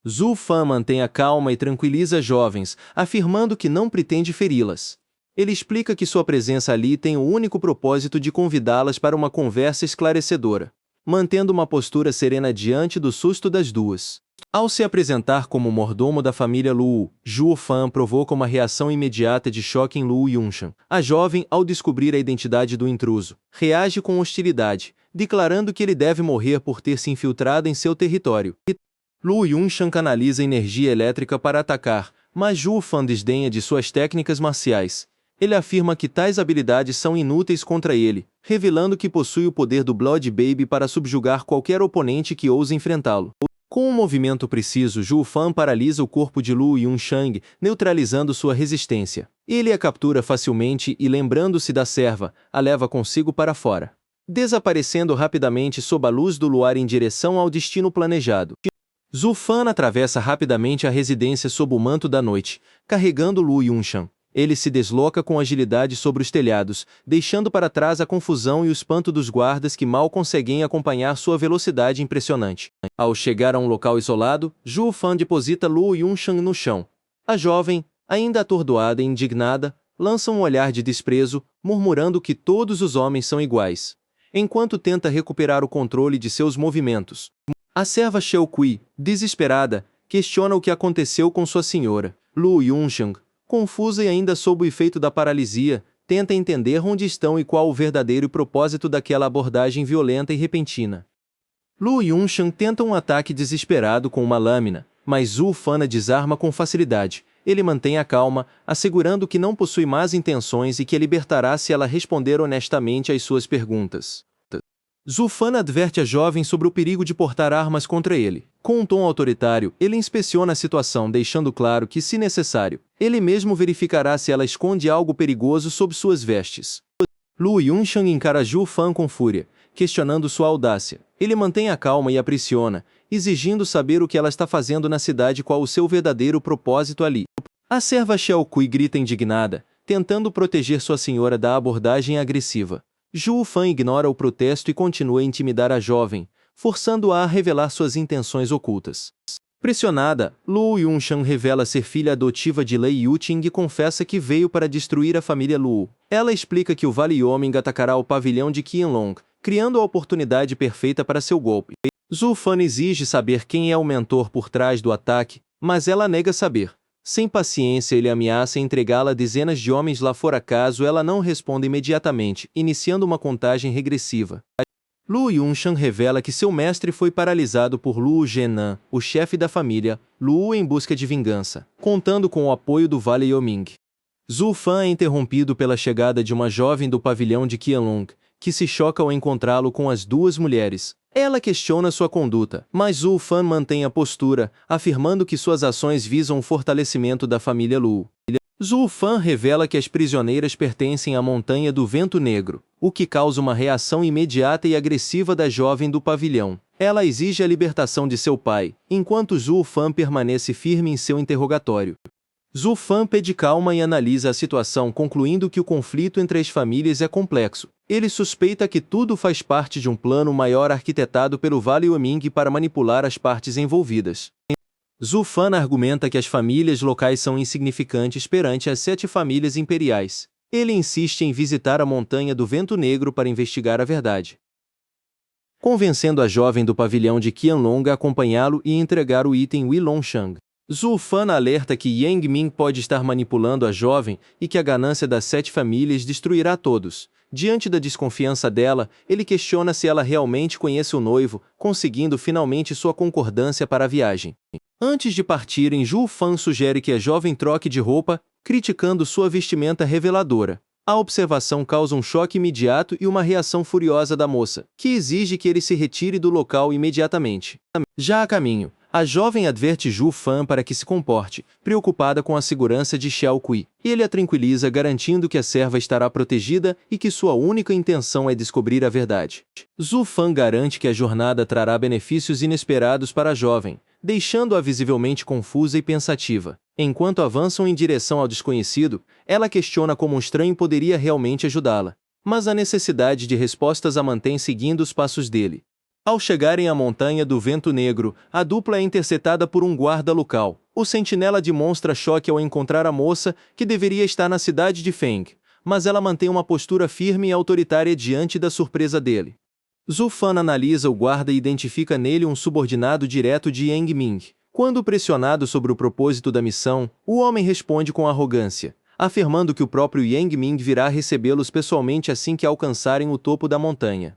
Zhu Fan mantém a calma e tranquiliza as jovens, afirmando que não pretende feri-las. Ele explica que sua presença ali tem o único propósito de convidá-las para uma conversa esclarecedora, mantendo uma postura serena diante do susto das duas. Ao se apresentar como mordomo da família Luo, Zhu Fan provoca uma reação imediata de choque em Luo Yunshan. A jovem, ao descobrir a identidade do intruso, reage com hostilidade, declarando que ele deve morrer por ter se infiltrado em seu território. Luo Yunshan canaliza energia elétrica para atacar, mas Zhu Fan desdenha de suas técnicas marciais. Ele afirma que tais habilidades são inúteis contra ele, revelando que possui o poder do Blood Baby para subjugar qualquer oponente que ouse enfrentá-lo. Com um movimento preciso, Zhu Fan paralisa o corpo de Luo Yunshang, neutralizando sua resistência. Ele a captura facilmente e, lembrando-se da serva, a leva consigo para fora, desaparecendo rapidamente sob a luz do luar em direção ao destino planejado. Zhu Fan atravessa rapidamente a residência sob o manto da noite, carregando Luo Yunshan. Ele se desloca com agilidade sobre os telhados, deixando para trás a confusão e o espanto dos guardas que mal conseguem acompanhar sua velocidade impressionante. Ao chegar a um local isolado, Zhu Fan deposita Luo Yunshan no chão. A jovem, ainda atordoada e indignada, lança um olhar de desprezo, murmurando que todos os homens são iguais, enquanto tenta recuperar o controle de seus movimentos. A serva Xiao Kui, desesperada, questiona o que aconteceu com sua senhora. Luo Yunshan, confusa e ainda sob o efeito da paralisia, tenta entender onde estão e qual o verdadeiro propósito daquela abordagem violenta e repentina. Luo Yunshan tenta um ataque desesperado com uma lâmina, mas Zhu Fan a desarma com facilidade. Ele mantém a calma, assegurando que não possui más intenções e que a libertará se ela responder honestamente às suas perguntas. Zhu Fan adverte a jovem sobre o perigo de portar armas contra ele. Com um tom autoritário, ele inspeciona a situação, deixando claro que, se necessário, ele mesmo verificará se ela esconde algo perigoso sob suas vestes. Luo Yunshan encara Zhu Fan com fúria, questionando sua audácia. Ele mantém a calma e a pressiona, exigindo saber o que ela está fazendo na cidade e qual o seu verdadeiro propósito ali. A serva Xiao Kui grita indignada, tentando proteger sua senhora da abordagem agressiva. Zhu Fan ignora o protesto e continua a intimidar a jovem, forçando-a a revelar suas intenções ocultas. Pressionada, Luo Yunshan revela ser filha adotiva de Lei Yuting e confessa que veio para destruir a família Luo. Ela explica que o Vale Yoming atacará o pavilhão de Qianlong, criando a oportunidade perfeita para seu golpe. Zhu Fan exige saber quem é o mentor por trás do ataque, mas ela nega saber. Sem paciência, ele ameaça entregá-la a dezenas de homens lá fora caso ela não responda imediatamente, iniciando uma contagem regressiva. Lu Yunshan revela que seu mestre foi paralisado por Luo Zhenan, o chefe da família, Luo em busca de vingança, contando com o apoio do Vale Yoming. Zhu Fan é interrompido pela chegada de uma jovem do pavilhão de Qianlong, que se choca ao encontrá-lo com as duas mulheres. Ela questiona sua conduta, mas Zhu Fan mantém a postura, afirmando que suas ações visam o fortalecimento da família Luo. Zhu Fan revela que as prisioneiras pertencem à Montanha do Vento Negro, o que causa uma reação imediata e agressiva da jovem do pavilhão. Ela exige a libertação de seu pai, enquanto Zhu Fan permanece firme em seu interrogatório. Zhu Fan pede calma e analisa a situação, concluindo que o conflito entre as famílias é complexo. Ele suspeita que tudo faz parte de um plano maior arquitetado pelo Vale Yoming para manipular as partes envolvidas. Zhu Fan argumenta que as famílias locais são insignificantes perante as 7 famílias imperiais. Ele insiste em visitar a Montanha do Vento Negro para investigar a verdade, convencendo a jovem do pavilhão de Qianlong a acompanhá-lo e entregar o item Wilongshan. Zhu Fan alerta que Yang Ming pode estar manipulando a jovem e que a ganância das 7 famílias destruirá todos. Diante da desconfiança dela, ele questiona se ela realmente conhece o noivo, conseguindo finalmente sua concordância para a viagem. Antes de partirem, Zhu Fan sugere que a jovem troque de roupa, criticando sua vestimenta reveladora. A observação causa um choque imediato e uma reação furiosa da moça, que exige que ele se retire do local imediatamente. Já a caminho, a jovem adverte Zhu Fan para que se comporte, preocupada com a segurança de Xiao Kui. Ele a tranquiliza, garantindo que a serva estará protegida e que sua única intenção é descobrir a verdade. Zhu Fan garante que a jornada trará benefícios inesperados para a jovem, deixando-a visivelmente confusa e pensativa. Enquanto avançam em direção ao desconhecido, ela questiona como um estranho poderia realmente ajudá-la. Mas a necessidade de respostas a mantém seguindo os passos dele. Ao chegarem à Montanha do Vento Negro, a dupla é interceptada por um guarda local. O sentinela demonstra choque ao encontrar a moça, que deveria estar na cidade de Feng, mas ela mantém uma postura firme e autoritária diante da surpresa dele. Zhu Fan analisa o guarda e identifica nele um subordinado direto de Yang Ming. Quando pressionado sobre o propósito da missão, o homem responde com arrogância, afirmando que o próprio Yang Ming virá recebê-los pessoalmente assim que alcançarem o topo da montanha.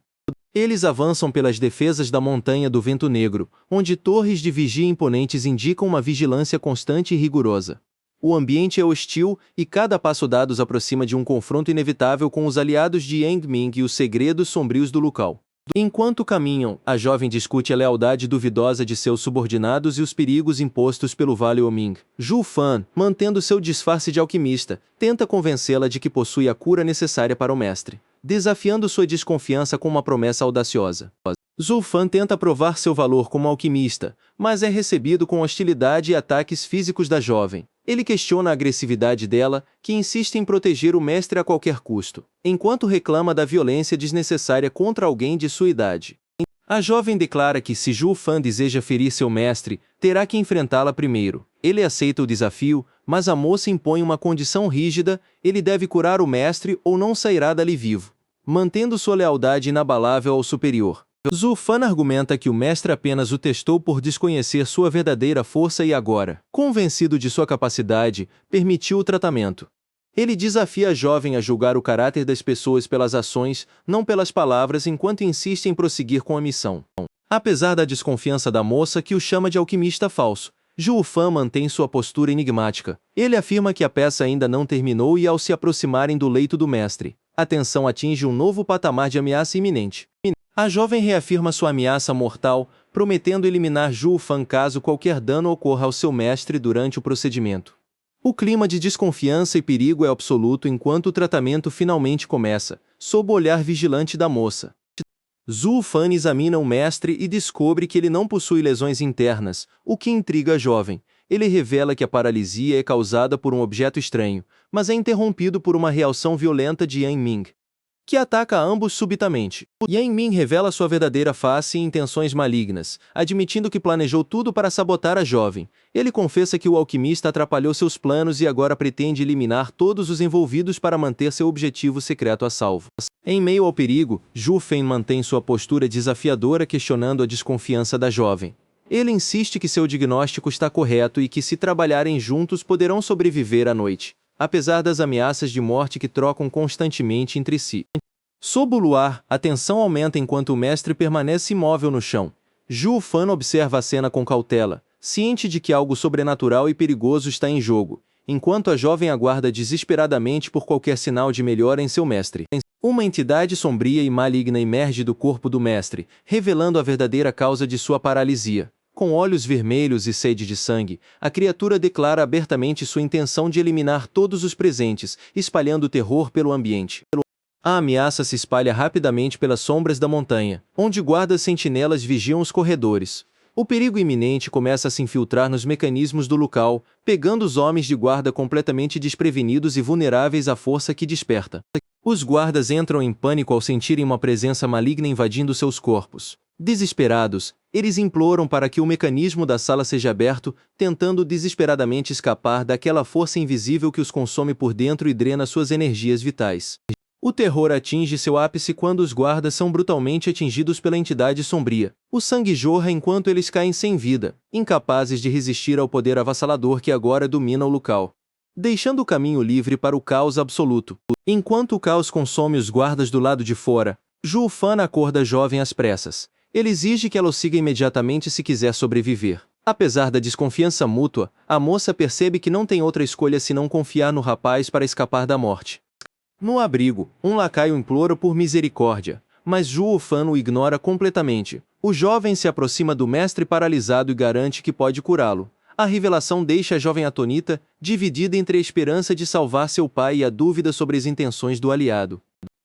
Eles avançam pelas defesas da Montanha do Vento Negro, onde torres de vigia imponentes indicam uma vigilância constante e rigorosa. O ambiente é hostil e cada passo dado os aproxima de um confronto inevitável com os aliados de Yang Ming e os segredos sombrios do local. Enquanto caminham, a jovem discute a lealdade duvidosa de seus subordinados e os perigos impostos pelo Vale Yoming. Zhu Fan, mantendo seu disfarce de alquimista, tenta convencê-la de que possui a cura necessária para o mestre, desafiando sua desconfiança com uma promessa audaciosa. Zhu Fan tenta provar seu valor como alquimista, mas é recebido com hostilidade e ataques físicos da jovem. Ele questiona a agressividade dela, que insiste em proteger o mestre a qualquer custo, enquanto reclama da violência desnecessária contra alguém de sua idade. A jovem declara que se Zhu Fan deseja ferir seu mestre, terá que enfrentá-la primeiro. Ele aceita o desafio, mas a moça impõe uma condição rígida: ele deve curar o mestre ou não sairá dali vivo, mantendo sua lealdade inabalável ao superior. Zhu Fan argumenta que o mestre apenas o testou por desconhecer sua verdadeira força e agora, convencido de sua capacidade, permitiu o tratamento. Ele desafia a jovem a julgar o caráter das pessoas pelas ações, não pelas palavras, enquanto insiste em prosseguir com a missão. Apesar da desconfiança da moça, que o chama de alquimista falso, Zhu Fan mantém sua postura enigmática. Ele afirma que a peça ainda não terminou e, ao se aproximarem do leito do mestre, a tensão atinge um novo patamar de ameaça iminente. A jovem reafirma sua ameaça mortal, prometendo eliminar Zhu Fan caso qualquer dano ocorra ao seu mestre durante o procedimento. O clima de desconfiança e perigo é absoluto enquanto o tratamento finalmente começa, sob o olhar vigilante da moça. Zhu Fan examina o mestre e descobre que ele não possui lesões internas, o que intriga a jovem. Ele revela que a paralisia é causada por um objeto estranho, mas é interrompido por uma reação violenta de Yang Ming, que ataca ambos subitamente. Yang Ming revela sua verdadeira face e intenções malignas, admitindo que planejou tudo para sabotar a jovem. Ele confessa que o alquimista atrapalhou seus planos e agora pretende eliminar todos os envolvidos para manter seu objetivo secreto a salvo. Em meio ao perigo, Zhu Fan mantém sua postura desafiadora, questionando a desconfiança da jovem. Ele insiste que seu diagnóstico está correto e que, se trabalharem juntos, poderão sobreviver à noite, apesar das ameaças de morte que trocam constantemente entre si. Sob o luar, a tensão aumenta enquanto o mestre permanece imóvel no chão. Zhu Fan observa a cena com cautela, ciente de que algo sobrenatural e perigoso está em jogo, enquanto a jovem aguarda desesperadamente por qualquer sinal de melhora em seu mestre. Uma entidade sombria e maligna emerge do corpo do mestre, revelando a verdadeira causa de sua paralisia. Com olhos vermelhos e sede de sangue, a criatura declara abertamente sua intenção de eliminar todos os presentes, espalhando terror pelo ambiente. A ameaça se espalha rapidamente pelas sombras da montanha, onde guardas sentinelas vigiam os corredores. O perigo iminente começa a se infiltrar nos mecanismos do local, pegando os homens de guarda completamente desprevenidos e vulneráveis à força que desperta. Os guardas entram em pânico ao sentirem uma presença maligna invadindo seus corpos. Desesperados, eles imploram para que o mecanismo da sala seja aberto, tentando desesperadamente escapar daquela força invisível que os consome por dentro e drena suas energias vitais. O terror atinge seu ápice quando os guardas são brutalmente atingidos pela entidade sombria. O sangue jorra enquanto eles caem sem vida, incapazes de resistir ao poder avassalador que agora domina o local, deixando o caminho livre para o caos absoluto. Enquanto o caos consome os guardas do lado de fora, Zhu Fan acorda a jovem às pressas. Ele exige que ela o siga imediatamente se quiser sobreviver. Apesar da desconfiança mútua, a moça percebe que não tem outra escolha senão confiar no rapaz para escapar da morte. No abrigo, um lacaio implora por misericórdia, mas Zhu Fan o ignora completamente. O jovem se aproxima do mestre paralisado e garante que pode curá-lo. A revelação deixa a jovem atônita, dividida entre a esperança de salvar seu pai e a dúvida sobre as intenções do aliado.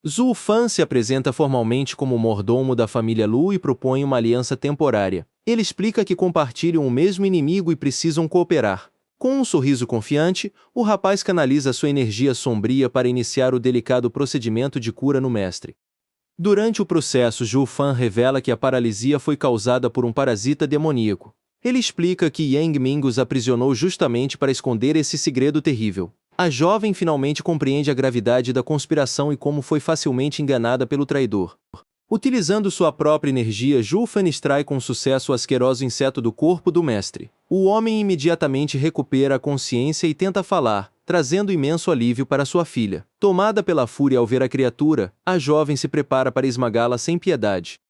Zhu Fan se apresenta formalmente como mordomo da família Lu e propõe uma aliança temporária. Ele explica que compartilham o mesmo inimigo e precisam cooperar. Com um sorriso confiante, o rapaz canaliza sua energia sombria para iniciar o delicado procedimento de cura no mestre. Durante o processo, Zhu Fan revela que a paralisia foi causada por um parasita demoníaco. Ele explica que Yang Ming os aprisionou justamente para esconder esse segredo terrível. A jovem finalmente compreende a gravidade da conspiração e como foi facilmente enganada pelo traidor. Utilizando sua própria energia, Zhu Fan extrai com sucesso o asqueroso inseto do corpo do mestre. O homem imediatamente recupera a consciência e tenta falar, trazendo imenso alívio para sua filha. Tomada pela fúria ao ver a criatura, a jovem se prepara para esmagá-la sem piedade.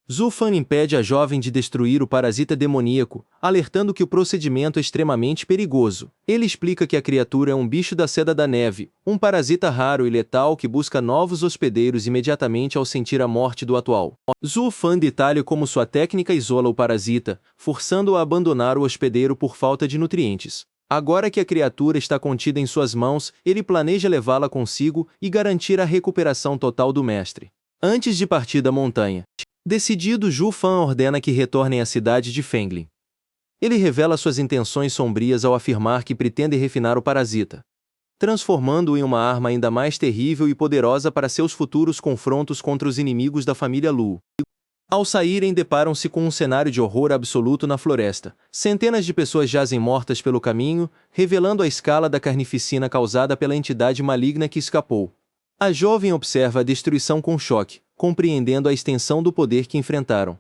Zhu Fan impede a jovem de destruir o parasita demoníaco, alertando que o procedimento é extremamente perigoso. Ele explica que a criatura é um bicho da seda da neve, um parasita raro e letal que busca novos hospedeiros imediatamente ao sentir a morte do atual. Zhu Fan detalha como sua técnica isola o parasita, forçando-o a abandonar o hospedeiro por falta de nutrientes. Agora que a criatura está contida em suas mãos, ele planeja levá-la consigo e garantir a recuperação total do mestre. Antes de partir da montanha, decidido, Zhu Fan ordena que retornem à cidade de Fenglin. Ele revela suas intenções sombrias ao afirmar que pretende refinar o parasita, transformando-o em uma arma ainda mais terrível e poderosa para seus futuros confrontos contra os inimigos da família Lu. Ao saírem, deparam-se com um cenário de horror absoluto na floresta. Centenas de pessoas jazem mortas pelo caminho, revelando a escala da carnificina causada pela entidade maligna que escapou. A jovem observa a destruição com choque, compreendendo a extensão do poder que enfrentaram.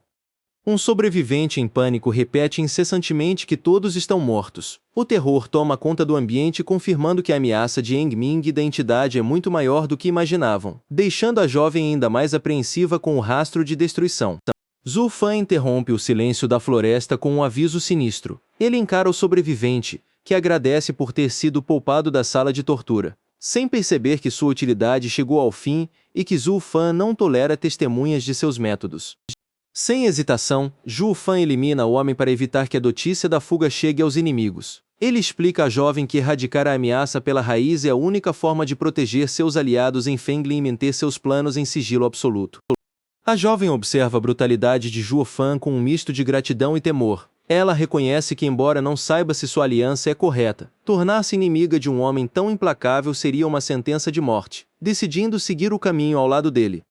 Um sobrevivente em pânico repete incessantemente que todos estão mortos. O terror toma conta do ambiente, confirmando que a ameaça de Yang Ming e da entidade é muito maior do que imaginavam, deixando a jovem ainda mais apreensiva com o rastro de destruição. Zhu Fan interrompe o silêncio da floresta com um aviso sinistro. Ele encara o sobrevivente, que agradece por ter sido poupado da sala de tortura, sem perceber que sua utilidade chegou ao fim e que Zhu Fan não tolera testemunhas de seus métodos. Sem hesitação, Zhu Fan elimina o homem para evitar que a notícia da fuga chegue aos inimigos. Ele explica à jovem que erradicar a ameaça pela raiz é a única forma de proteger seus aliados em Fenglin e manter seus planos em sigilo absoluto. A jovem observa a brutalidade de Zhu Fan com um misto de gratidão e temor. Ela reconhece que, embora não saiba se sua aliança é correta, tornar-se inimiga de um homem tão implacável seria uma sentença de morte, decidindo seguir o caminho ao lado dele.